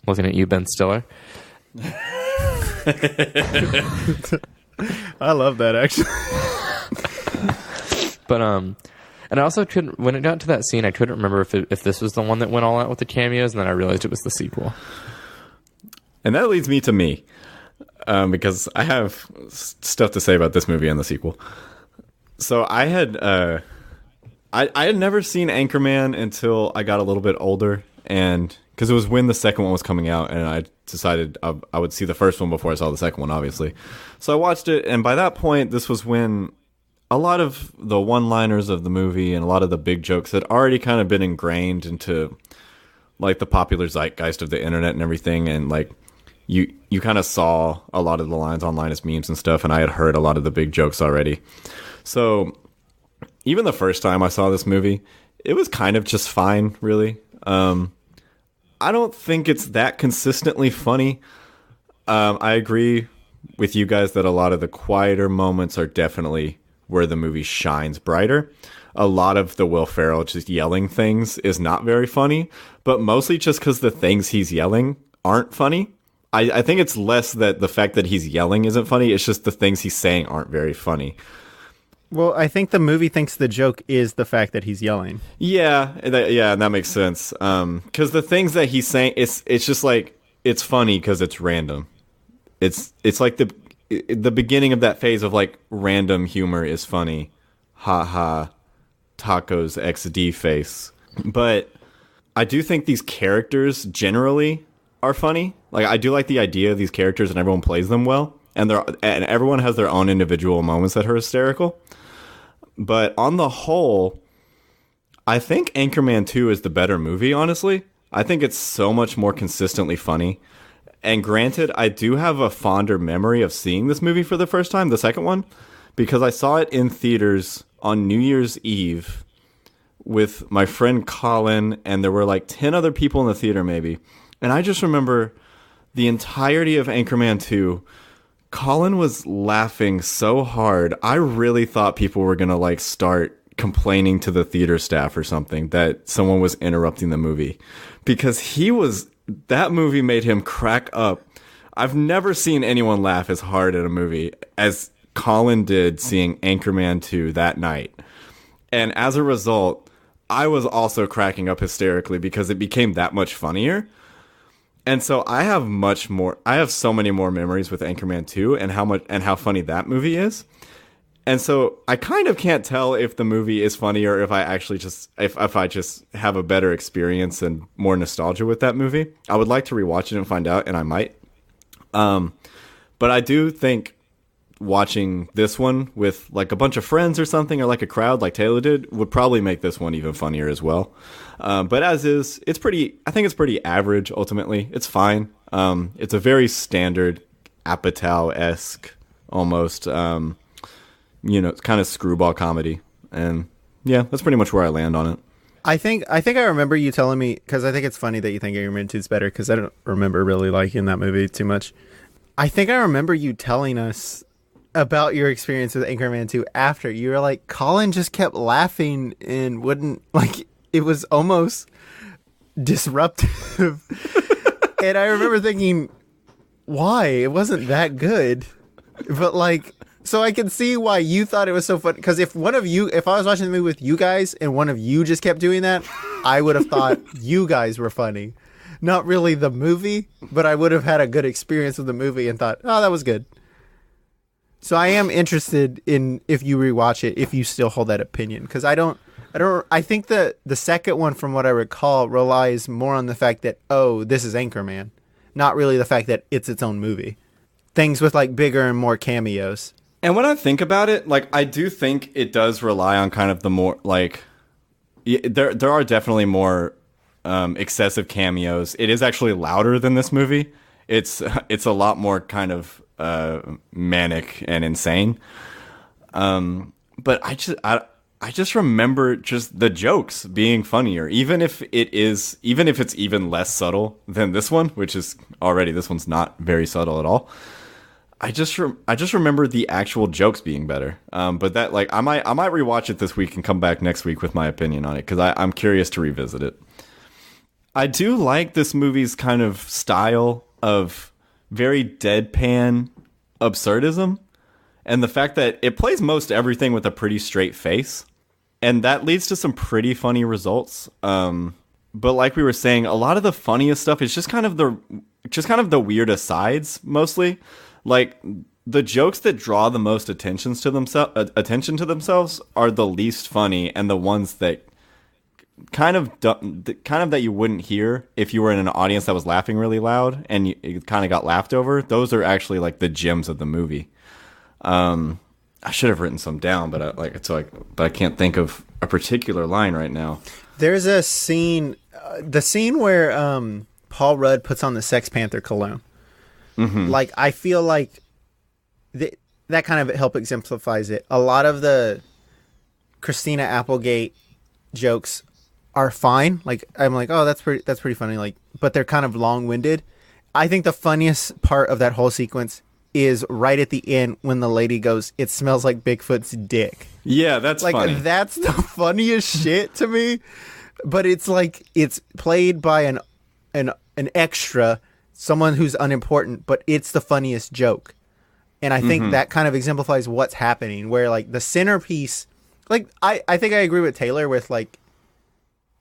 Looking at you, Ben Stiller.
I love that actually.
But and I also couldn't, when it got to that scene, I couldn't remember if this was the one that went all out with the cameos, and then I realized it was the sequel.
And that leads me to me, because I have stuff to say about this movie and the sequel. So I had never seen Anchorman until I got a little bit older, and because it was when the second one was coming out, and I decided I would see the first one before I saw the second one, obviously. So I watched it, and by that point, this was when a lot of the one-liners of the movie and a lot of the big jokes had already kind of been ingrained into like the popular zeitgeist of the internet and everything, and like you kind of saw a lot of the lines online as memes and stuff, and I had heard a lot of the big jokes already. So even the first time I saw this movie, it was kind of just fine, really. I don't think it's that consistently funny. I agree with you guys that a lot of the quieter moments are definitely where the movie shines brighter. A lot of the Will Ferrell just yelling things is not very funny, but mostly just because the things he's yelling aren't funny. I think it's less that the fact that he's yelling isn't funny, it's just the things he's saying aren't very funny.
Well, I think the movie thinks the joke is the fact that he's yelling.
Yeah, that makes sense. Because the things that he's saying, it's just like, it's funny because it's random. It's like the beginning of that phase of like random humor is funny. Ha ha, tacos XD face. But I do think these characters generally are funny. Like, I do like the idea of these characters and everyone plays them well. And everyone has their own individual moments that are hysterical. But on the whole, I think Anchorman 2 is the better movie, honestly. I think it's so much more consistently funny. And granted, I do have a fonder memory of seeing this movie for the first time, the second one, because I saw it in theaters on New Year's Eve with my friend Colin, and there were like 10 other people in the theater maybe. And I just remember the entirety of Anchorman 2, Colin was laughing so hard. I really thought people were going to like start complaining to the theater staff or something that someone was interrupting the movie, because that movie made him crack up. I've never seen anyone laugh as hard at a movie as Colin did seeing Anchorman 2 that night. And as a result, I was also cracking up hysterically because it became that much funnier. And so I have so many more memories with Anchorman 2 and how funny that movie is. And so I kind of can't tell if the movie is funny or if I actually if I just have a better experience and more nostalgia with that movie. I would like to rewatch it and find out, and I might. But I do think watching this one with like a bunch of friends or something, or like a crowd like Taylor did, would probably make this one even funnier as well. But as is, I think it's pretty average ultimately. It's fine. It's a very standard Apatow-esque almost, it's kind of screwball comedy. And yeah, that's pretty much where I land on it.
I think I remember you telling me, because I think it's funny that you think Anchorman 2 is better, because I don't remember really liking that movie too much. I think I remember you telling us about your experience with Anchorman 2 after. You were like, Colin just kept laughing and wouldn't, like, it was almost disruptive. And I remember thinking, why? It wasn't that good. But like, so I can see why you thought it was so fun. Because if I was watching the movie with you guys and one of you just kept doing that, I would have thought you guys were funny. Not really the movie, but I would have had a good experience with the movie and thought, oh, that was good. So I am interested in, if you rewatch it, if you still hold that opinion. Because I think that the second one, from what I recall, relies more on the fact that, oh, this is Anchorman. Not really the fact that it's its own movie. Things with like bigger and more cameos.
And when I think about it, like, I do think it does rely on kind of the more, like, there are definitely more excessive cameos. It is actually louder than this movie. It's a lot more kind of manic and insane. But I just remember just the jokes being funnier, even if it's even less subtle than this one, which is already, this one's not very subtle at all. I just remember the actual jokes being better. But that like I might rewatch it this week and come back next week with my opinion on it because I'm curious to revisit it. I do like this movie's kind of style of very deadpan absurdism, and the fact that it plays most everything with a pretty straight face, and that leads to some pretty funny results. But like we were saying, a lot of the funniest stuff is just kind of the weird asides mostly. Like the jokes that draw the most attention to themselves are the least funny, and the ones that kind of that you wouldn't hear if you were in an audience that was laughing really loud and it kind of got laughed over. Those are actually like the gems of the movie. I should have written some down, but I can't think of a particular line right now.
There's a scene, the scene where Paul Rudd puts on the Sex Panther cologne. Mm-hmm. Like, I feel like that kind of help exemplifies it. A lot of the Christina Applegate jokes are fine. Like, I'm like, oh, that's pretty funny. Like, but they're kind of long-winded. I think the funniest part of that whole sequence is right at the end when the lady goes, "It smells like Bigfoot's dick."
Yeah, that's
like
funny.
That's the funniest shit to me. But it's like it's played by an extra, someone who's unimportant, but it's the funniest joke. And I think that kind of exemplifies what's happening, where like the centerpiece, like I think I agree with Taylor with like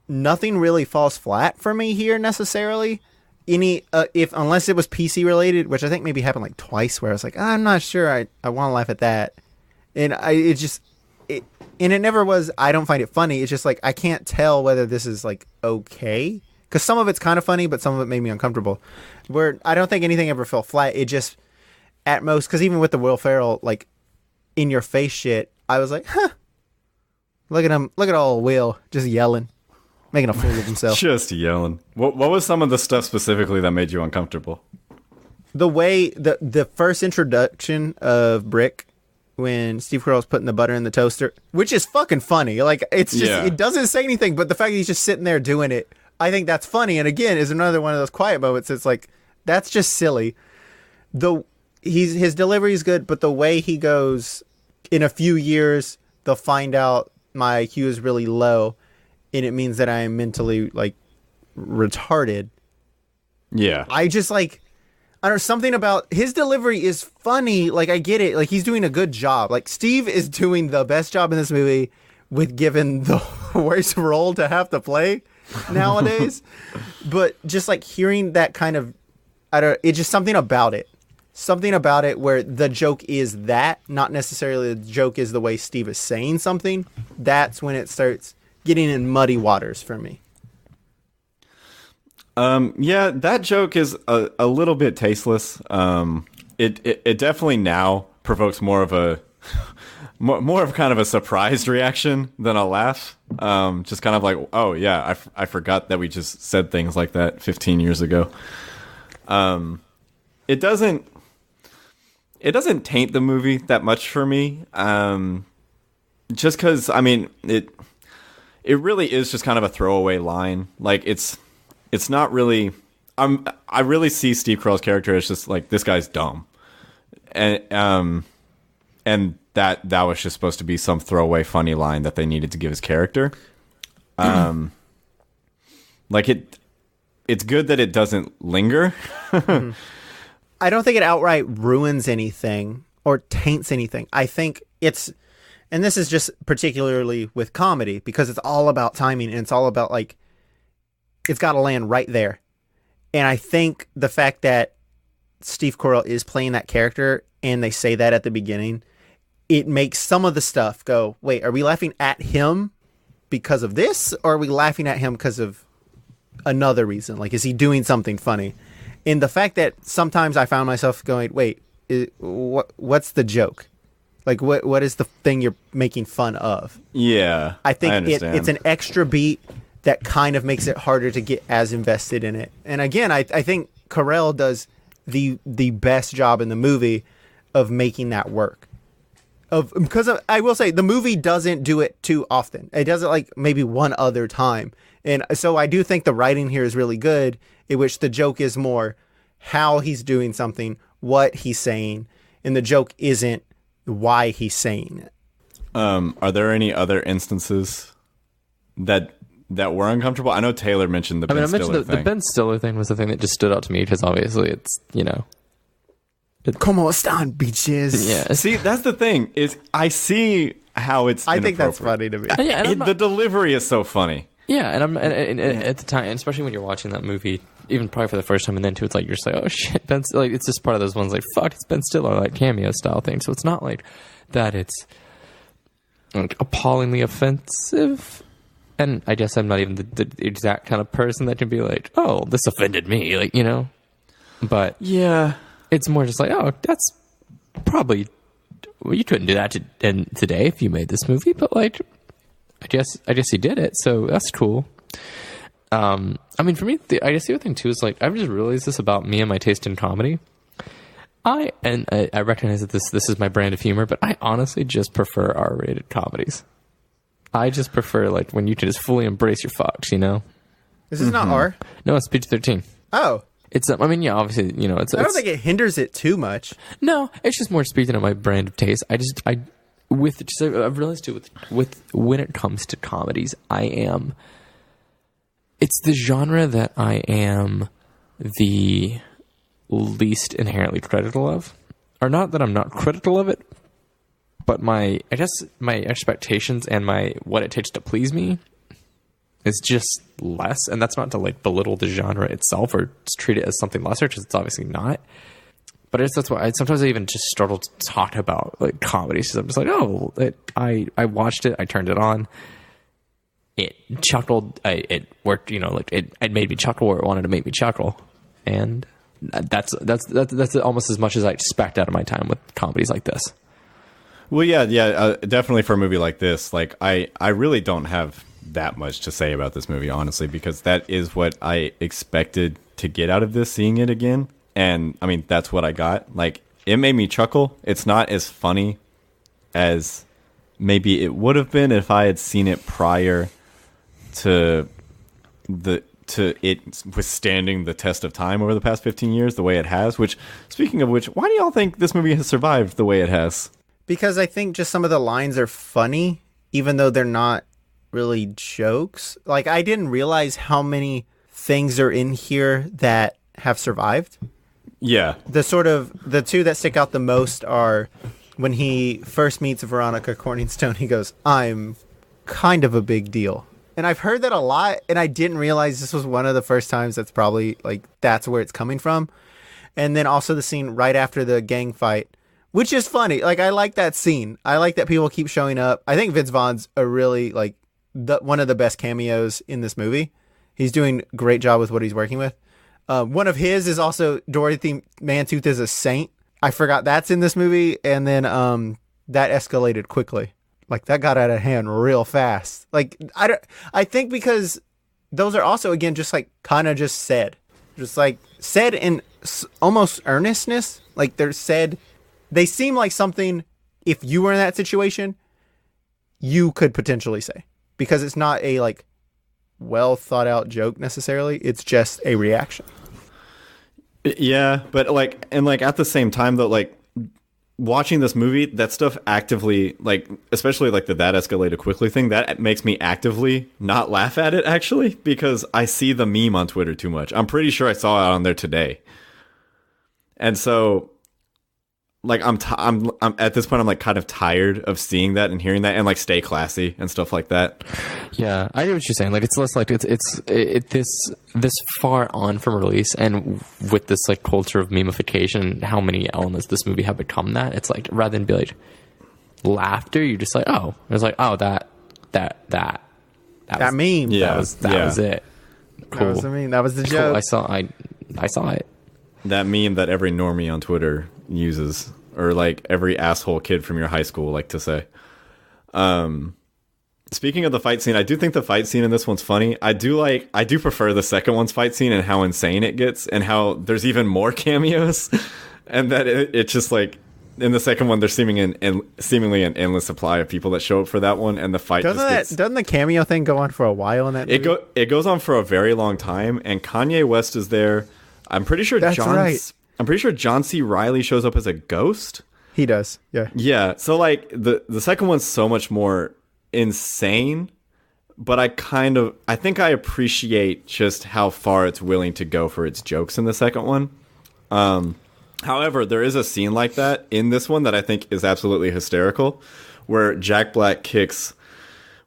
nothing really falls flat for me here necessarily. Unless it was PC related, which I think maybe happened like twice, where I was like, I'm not sure I want to laugh at that. And it never was, I don't find it funny. It's just like, I can't tell whether this is like okay. Because some of it's kind of funny, but some of it made me uncomfortable. Where I don't think anything ever fell flat. It just, at most, because even with the Will Ferrell, like, in your face shit, I was like, huh. Look at him. Look at old Will just yelling. Making a fool of himself.
Just yelling. What was some of the stuff specifically that made you uncomfortable?
The way, the first introduction of Brick, when Steve Carell's putting the butter in the toaster, which is fucking funny. Like, it's just, It doesn't say anything, but the fact that he's just sitting there doing it, I think that's funny. And again, is another one of those quiet moments. It's like, that's just silly. His delivery is good, but the way he goes, in a few years, they'll find out my IQ is really low, and it means that I am mentally, like, retarded.
Yeah.
I just, like, I don't know, something about his delivery is funny. Like, I get it. Like, he's doing a good job. Like, Steve is doing the best job in this movie with given the worst role to have to play nowadays. But just, like, hearing that kind of, it's just something about it. Something about it where the joke is that, not necessarily the joke is the way Steve is saying something. That's when it starts getting in muddy waters for me.
Yeah, that joke is a little bit tasteless. It definitely now provokes more of kind of a surprised reaction than a laugh. Just kind of like, oh yeah, I forgot that we just said things like that 15 years ago. It doesn't taint the movie that much for me. Just because, I mean, it really is just kind of a throwaway line. Like, it's not really. I really see Steve Carell's character as just like, this guy's dumb, and that was just supposed to be some throwaway funny line that they needed to give his character. Like it's good that it doesn't linger.
Mm-hmm. I don't think it outright ruins anything or taints anything. I think it's, and this is just particularly with comedy, because it's all about timing and it's all about, like, it's got to land right there. And I think the fact that Steve Carell is playing that character and they say that at the beginning, it makes some of the stuff go, wait, are we laughing at him because of this? Or are we laughing at him because of another reason? Like, is he doing something funny? And the fact that sometimes I found myself going, wait, what's the joke? Like, what is the thing you're making fun of?
Yeah,
I think it's an extra beat that kind of makes it harder to get as invested in it. And again, I think Carell does the best job in the movie of making that work. I will say, the movie doesn't do it too often. It does it like maybe one other time. And so I do think the writing here is really good, in which the joke is more how he's doing something, what he's saying, and the joke isn't why he's saying it.
Are there any other instances that were uncomfortable? I know Taylor mentioned the Ben Stiller thing.
The Ben Stiller thing was the thing that just stood out to me because obviously it's, you know.
Come on, stand, bitches.
Yeah.
See, that's the thing, is I see how it's
I think that's
inappropriate.
funny to me.
Yeah, and
The delivery is so funny.
Yeah, and at the time, and especially when you're watching that movie, even probably for the first time, and then too, it's like you're just like, oh shit, Ben. Like it's just part of those ones like fuck, it's Ben Stiller, like cameo style thing. So it's not like that. It's like appallingly offensive. And I guess I'm not even the exact kind of person that can be like, oh, this offended me, like, you know. But
Yeah,
it's more just like, oh, that's probably you couldn't do that today if you made this movie, but like. I guess he did it, so that's cool. I mean, for me, I guess the other thing too is like I've just realized this about me and my taste in comedy. I recognize that this is my brand of humor, but I honestly just prefer R-rated comedies. I just prefer like when you can just fully embrace your fucks, you know.
This is not R.
No, it's PG-13.
Oh,
It's I mean, yeah, obviously, you know, it's.
I don't think it hinders it too much.
No, it's just more speaking of my brand of taste. I've realized too with when it comes to comedies, it's the genre that I am the least inherently critical of, or not that I'm not critical of it, but my expectations and what it takes to please me is just less, and that's not to like belittle the genre itself or treat it as something lesser, because it's obviously not. But that's why sometimes I even just struggle to talk about like comedies. I'm just like, oh, I watched it, I turned it on, it chuckled, it worked, you know, like it made me chuckle or it wanted to make me chuckle, and that's almost as much as I expect out of my time with comedies like this.
Well, yeah, definitely for a movie like this, like I really don't have that much to say about this movie, honestly, because that is what I expected to get out of this, seeing it again. And, I mean, that's what I got. Like, it made me chuckle. It's not as funny as maybe it would have been if I had seen it prior to it withstanding the test of time over the past 15 years, the way it has. Which, speaking of which, why do y'all think this movie has survived the way it has?
Because I think just some of the lines are funny, even though they're not really jokes. Like, I didn't realize how many things are in here that have survived.
Yeah.
The two that stick out the most are when he first meets Veronica Corningstone, he goes, I'm kind of a big deal. And I've heard that a lot, and I didn't realize this was one of the first times that's probably, like, that's where it's coming from. And then also the scene right after the gang fight, which is funny. Like, I like that scene. I like that people keep showing up. I think Vince Vaughn's a really, like, one of the best cameos in this movie. He's doing a great job with what he's working with. One of his is also Dorothy Mantooth is a saint. I forgot that's in this movie, and then that escalated quickly. Like, that got out of hand real fast. Like, I think because those are also, again, just like kind of just said in almost earnestness. Like, they seem like something, if you were in that situation, you could potentially say, because it's not a like well thought out joke necessarily. It's just a reaction.
Yeah, but like, and like at the same time though, like watching this movie, that stuff actively, like, especially like that escalated quickly thing, that makes me actively not laugh at it, actually, because I see the meme on Twitter too much. I'm pretty sure I saw it on there today. And so, like, I'm at this point, I'm like kind of tired of seeing that and hearing that, and like Stay Classy and stuff like that.
Yeah, I get what you're saying. Like, it's less like it's this far on from release, and with this like culture of memification, how many elements this movie have become that it's like, rather than be like laughter, you're just like, oh, it's like, oh, that
meme.
Yeah, that was it. Cool.
That was the meme. That was the joke.
Cool. I saw it.
That meme that every normie on Twitter uses, or like every asshole kid from your high school like to say. Speaking of the fight scene, I do think the fight scene in this one's funny. I do prefer the second one's fight scene and how insane it gets, and how there's even more cameos, and that it's just like in the second one there's seemingly an endless supply of people that show up for that one, and the fight
doesn't the cameo thing go on for a while in that movie?
It goes on for a very long time, and Kanye West is there. I'm pretty sure
That's right.
I'm pretty sure John C. Reilly shows up as a ghost.
He does. Yeah.
Yeah. So like the second one's so much more insane, but I think I appreciate just how far it's willing to go for its jokes in the second one. However, there is a scene like that in this one that I think is absolutely hysterical, where Jack Black kicks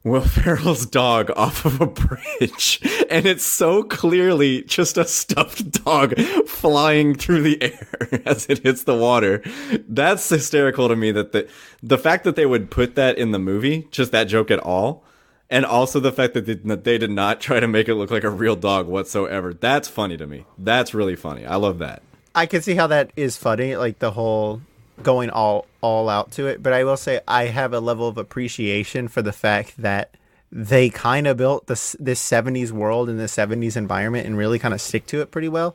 Will Ferrell's dog off of a bridge, and it's so clearly just a stuffed dog flying through the air as it hits the water. That's hysterical to me, that the fact that they would put that in the movie, just that joke at all, and also the fact that they did not try to make it look like a real dog whatsoever. That's funny to me. That's really funny. I love that.
I can see how that is funny, like the whole going all out to it. But I will say I have a level of appreciation for the fact that they kind of built this 70s world and this 70s environment and really kind of stick to it pretty well.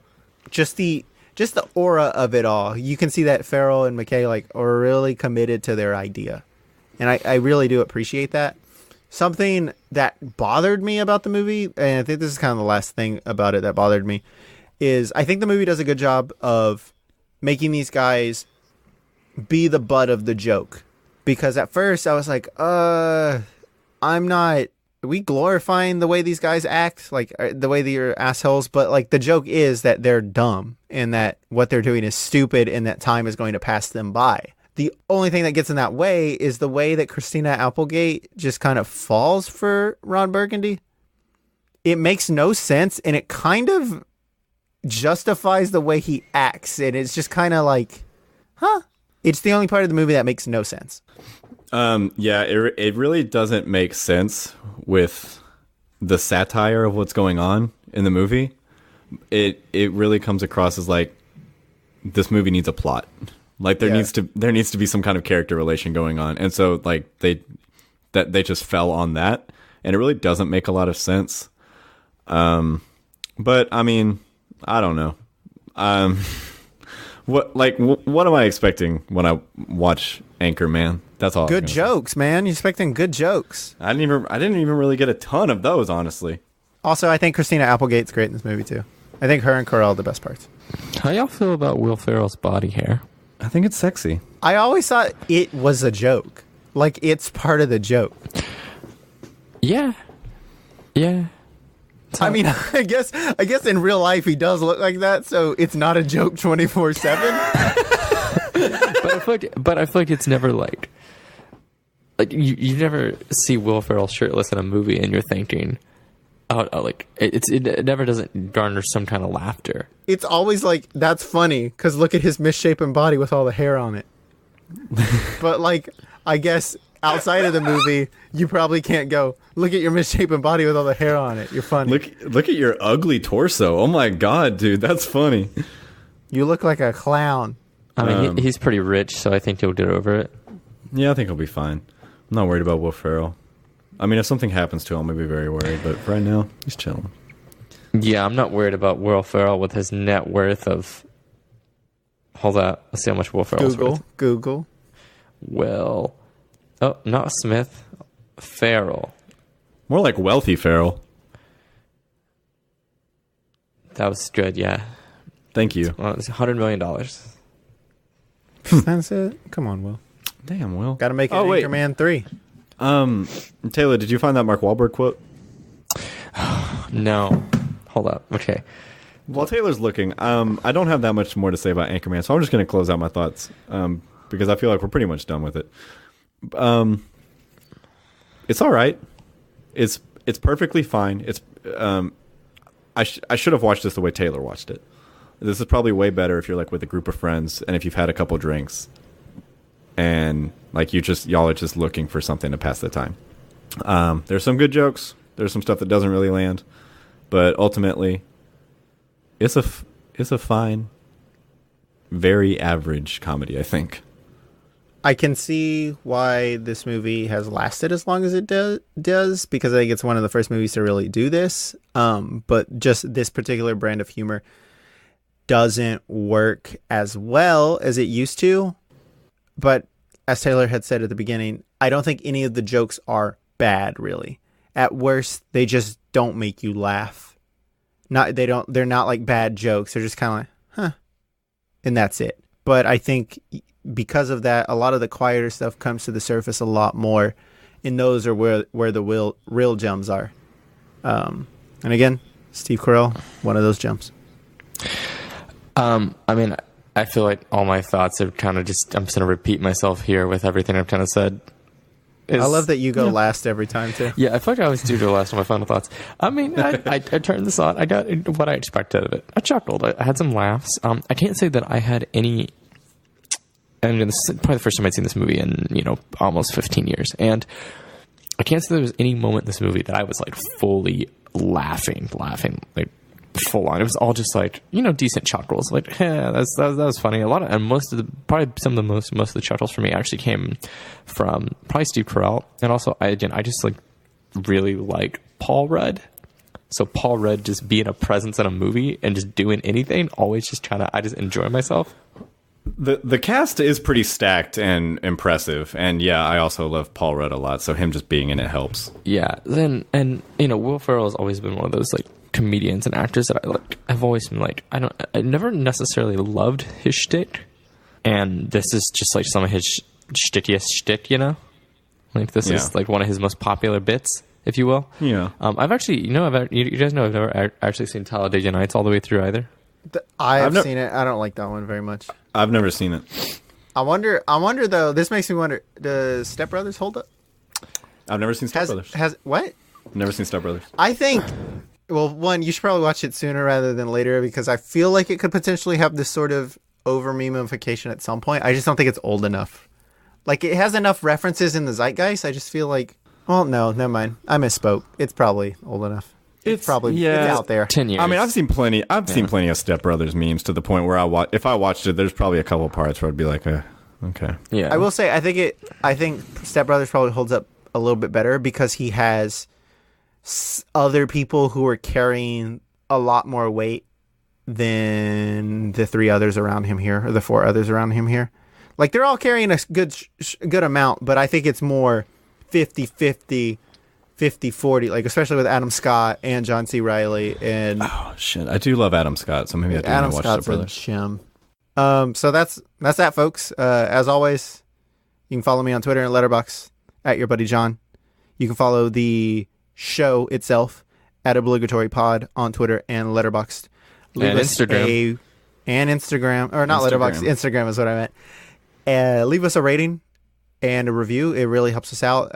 Just the aura of it all. You can see that Farrell and McKay like are really committed to their idea. And I really do appreciate that. Something that bothered me about the movie, and I think this is kind of the last thing about it that bothered me, is I think the movie does a good job of making these guys be the butt of the joke. Because at first I was like, are we glorifying the way these guys act? Like the way they're assholes? But like the joke is that they're dumb and that what they're doing is stupid and that time is going to pass them by. The only thing that gets in that way is the way that Christina Applegate just kind of falls for Ron Burgundy. It makes no sense, and it kind of justifies the way he acts, and it's just kind of like, huh? It's the only part of the movie that makes no sense.
Yeah, it really doesn't make sense with the satire of what's going on in the movie. It really comes across as like this movie needs a plot. Like there needs to be some kind of character relation going on, and so like they just fell on that, and it really doesn't make a lot of sense. But I mean, I don't know. What am I expecting when I watch Anchorman? That's all.
Good jokes, man. You're expecting good jokes.
I didn't even really get a ton of those, honestly.
Also, I think Christina Applegate's great in this movie too. I think her and Carell are the best parts.
How y'all feel about Will Ferrell's body hair?
I think it's sexy.
I always thought it was a joke. Like it's part of the joke.
Yeah. Yeah.
I mean, I guess in real life he does look like that, so it's not a joke 24/7.
But I feel like it's never like you never see Will Ferrell shirtless in a movie and you're thinking, like it never doesn't garner some kind of laughter.
It's always like, that's funny because look at his misshapen body with all the hair on it. But like, I guess outside of the movie, you probably can't go, look at your misshapen body with all the hair on it. You're funny.
Look at your ugly torso. Oh my god, dude, that's funny.
You look like a clown.
I mean, he's pretty rich, so I think he'll get over it.
Yeah, I think he'll be fine. I'm not worried about Will Ferrell. I mean, if something happens to him, I'll be very worried. But right now, he's chilling.
Yeah, I'm not worried about Will Ferrell with his net worth of... Hold on. Let's see how much Will Ferrell's worth.
Google.
Will... Oh, not Smith. Ferrell.
More like wealthy Ferrell.
That was good, yeah.
Thank you.
Well, it's $100 million.
That's it. Come on, Will.
Damn, Will.
Got to make it Anchorman 3.
Taylor, did you find that Mark Wahlberg quote?
No. Hold up. Okay.
While Taylor's looking, I don't have that much more to say about Anchorman, so I'm just going to close out my thoughts because I feel like we're pretty much done with it. It's all right. It's perfectly fine. It's I should have watched this the way Taylor watched it. This is probably way better if you're like with a group of friends and if you've had a couple drinks and like y'all are just looking for something to pass the time. There's some good jokes. There's some stuff that doesn't really land, but ultimately, it's a fine, very average comedy, I think.
I can see why this movie has lasted as long as it does because I think it's one of the first movies to really do this. But just this particular brand of humor doesn't work as well as it used to. But as Taylor had said at the beginning, I don't think any of the jokes are bad, really. At worst, they just don't make you laugh. They're not like bad jokes. They're just kind of like, huh. And that's it. But I think because of that, a lot of the quieter stuff comes to the surface a lot more, and those are where the real gems are. And again, Steve Carell, one of those gems.
I mean, I feel like all my thoughts are kind of just, I'm just going to repeat myself here with everything I've kind of said.
I love that you go last every time, too.
Yeah, I feel like I always do last on my final thoughts. I mean, I turned this on. I got what I expected of it. I chuckled. I had some laughs. I can't say that I had any... And this is probably the first time I'd seen this movie in, almost 15 years. And I can't say there was any moment in this movie that I was, like, fully laughing, like, full on. It was all just like, decent chuckles. Like, that was funny. And most of the chuckles for me actually came from probably Steve Carell. And also, I just like really like Paul Rudd. So Paul Rudd just being a presence in a movie and just doing anything, always just I just enjoy myself.
The cast is pretty stacked and impressive, and yeah, I also love Paul Rudd a lot. So him just being in it helps.
Yeah, and Will Ferrell has always been one of those like comedians and actors that I like. I've always been like, I never necessarily loved his shtick, and this is just like some of his shtickiest shtick. Like this is like one of his most popular bits, if you will.
Yeah.
I've actually, you guys know I've never actually seen Talladega Nights all the way through either.
I've seen it. I don't like that one very much.
I've never seen it.
I wonder though. This makes me wonder: does Step Brothers hold up?
I've never seen Step Brothers.
Has what?
Never seen Step Brothers.
I think. Well, one, you should probably watch it sooner rather than later because I feel like it could potentially have this sort of over memification at some point. I just don't think it's old enough. Like it has enough references in the zeitgeist. I just feel like, well, no, never mind. I misspoke. It's probably old enough. It's probably it's out there.
10 years.
I mean, I've seen plenty of Step Brothers memes to the point where if I watched it, there's probably a couple parts where I'd be like, okay.
Yeah.
I will say, I think Step Brothers probably holds up a little bit better because he has other people who are carrying a lot more weight than the three others around him here, or the four others around him here. Like, they're all carrying a good amount, but I think it's more 50-50, 50-40, like, especially with Adam Scott and John C. Reilly. And
oh, shit. I do love Adam Scott, so maybe I do want to watch Step Brothers.
Adam Scott's a gem. So that's that, folks. As always, you can follow me on Twitter and Letterboxd at your buddy John. You can follow the show itself at Obligatory Pod on Twitter and Letterboxd.
And Instagram.
And Instagram. Or not Letterboxd. Instagram is what I meant. Leave us a rating and a review. It really helps us out.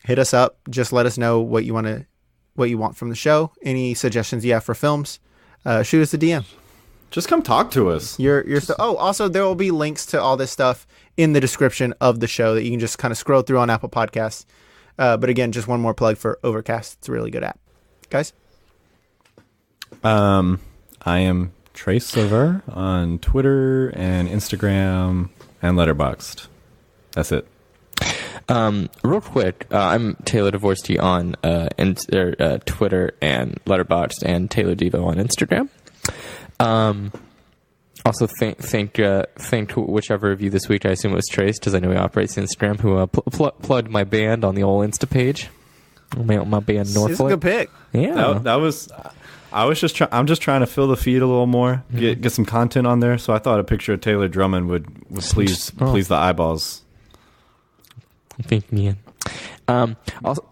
Hit us up. Just let us know what you want from the show. Any suggestions you have for films. Shoot us a DM.
Just come talk to us.
Also there will be links to all this stuff in the description of the show that you can just kind of scroll through on Apple Podcasts. But again, just one more plug for Overcast. It's a really good app. Guys?
I am Trace Silver on Twitter and Instagram and Letterboxd. That's it.
Real quick, I'm Taylor Dvorsky on Twitter and Letterboxd, and Taylor Devo on Instagram. Also, thank whichever of you this week, I assume it was Trace, because I know he operates Instagram, who plugged my band on the old Insta page. My band Norfolk.
It's a good pick.
Yeah,
that was. I'm just trying to fill the feed a little more, get some content on there. So I thought a picture of Taylor Drummond would please the eyeballs.
Thank me. Also,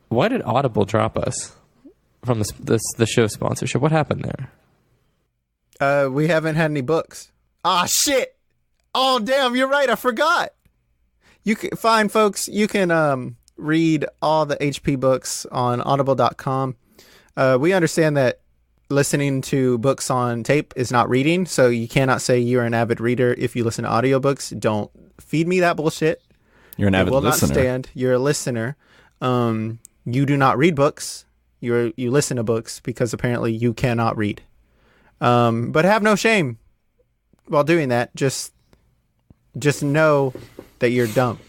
why did Audible drop us from the show sponsorship? What happened there?
We haven't had any books. Ah, shit. Oh, damn, you're right. I forgot. You can find, folks, you can read all the HP books on audible.com. We understand that listening to books on tape is not reading, so you cannot say you're an avid reader if you listen to audiobooks. Don't feed me that bullshit.
You're an avid listener.
Not stand. You're a listener. You do not read books. You listen to books because apparently you cannot read. But have no shame while doing that. Just know that you're dumb.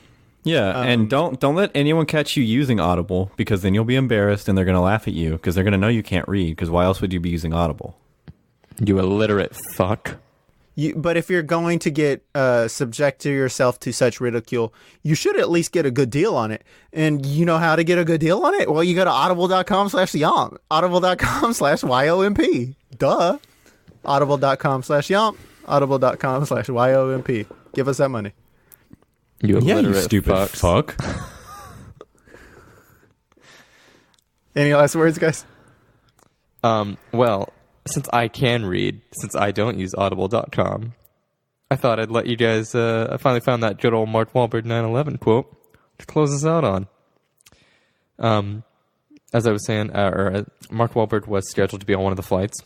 Yeah, and don't let anyone catch you using Audible, because then you'll be embarrassed and they're going to laugh at you because they're going to know you can't read, because why else would you be using Audible?
You illiterate fuck.
But if you're going to get subject to yourself to such ridicule, you should at least get a good deal on it. And you know how to get a good deal on it? Well, you go to audible.com/yomp. Audible.com/YOMP. Duh. Audible.com/yomp. Audible.com/YOMP. Give us that money.
You
Yeah, you
illiterate
stupid
fucks.
fuck.
Any last words, guys?
Well, since I can read, since I don't use Audible.com, I thought I'd let you guys. I finally found that good old Mark Wahlberg 9/11 quote to close us out on. As I was saying, Mark Wahlberg was scheduled to be on one of the flights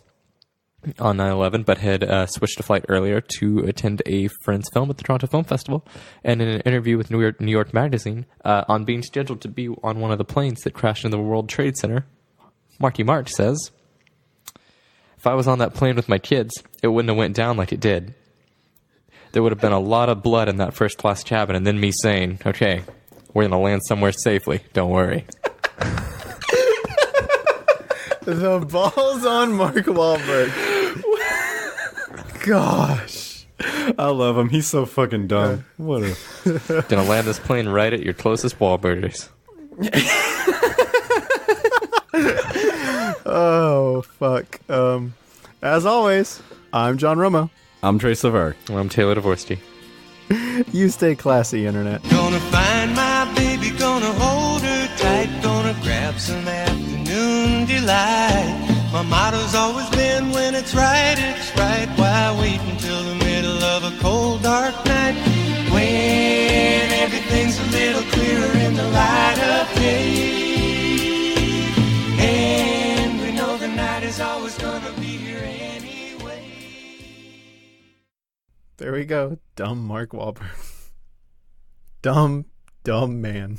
on 9/11, but had switched a flight earlier to attend a friend's film at the Toronto Film Festival. And in an interview with New York Magazine, on being scheduled to be on one of the planes that crashed into the World Trade Center, Marky Mark says, "If I was on that plane with my kids, it wouldn't have went down like it did. There would have been a lot of blood in that first class cabin, and then me saying, okay, we're going to land somewhere safely. Don't worry."
The balls on Mark Wahlberg. Gosh.
I love him. He's so fucking dumb. What a...
Gonna land this plane right at your closest Wahlburgers.
Oh, fuck. As always, I'm John Romo.
I'm Trey Savard.
Well, I'm Taylor Dvorsky.
You stay classy, Internet.
Gonna find my baby, gonna hold her tight, gonna grab some afternoon delight. My motto's always been, when it's right, why wait until the middle of a cold, dark night, when everything's a little clearer in the light of day, and we know the night is always gonna be here anyway.
There we go. Dumb Mark Wahlberg. Dumb man.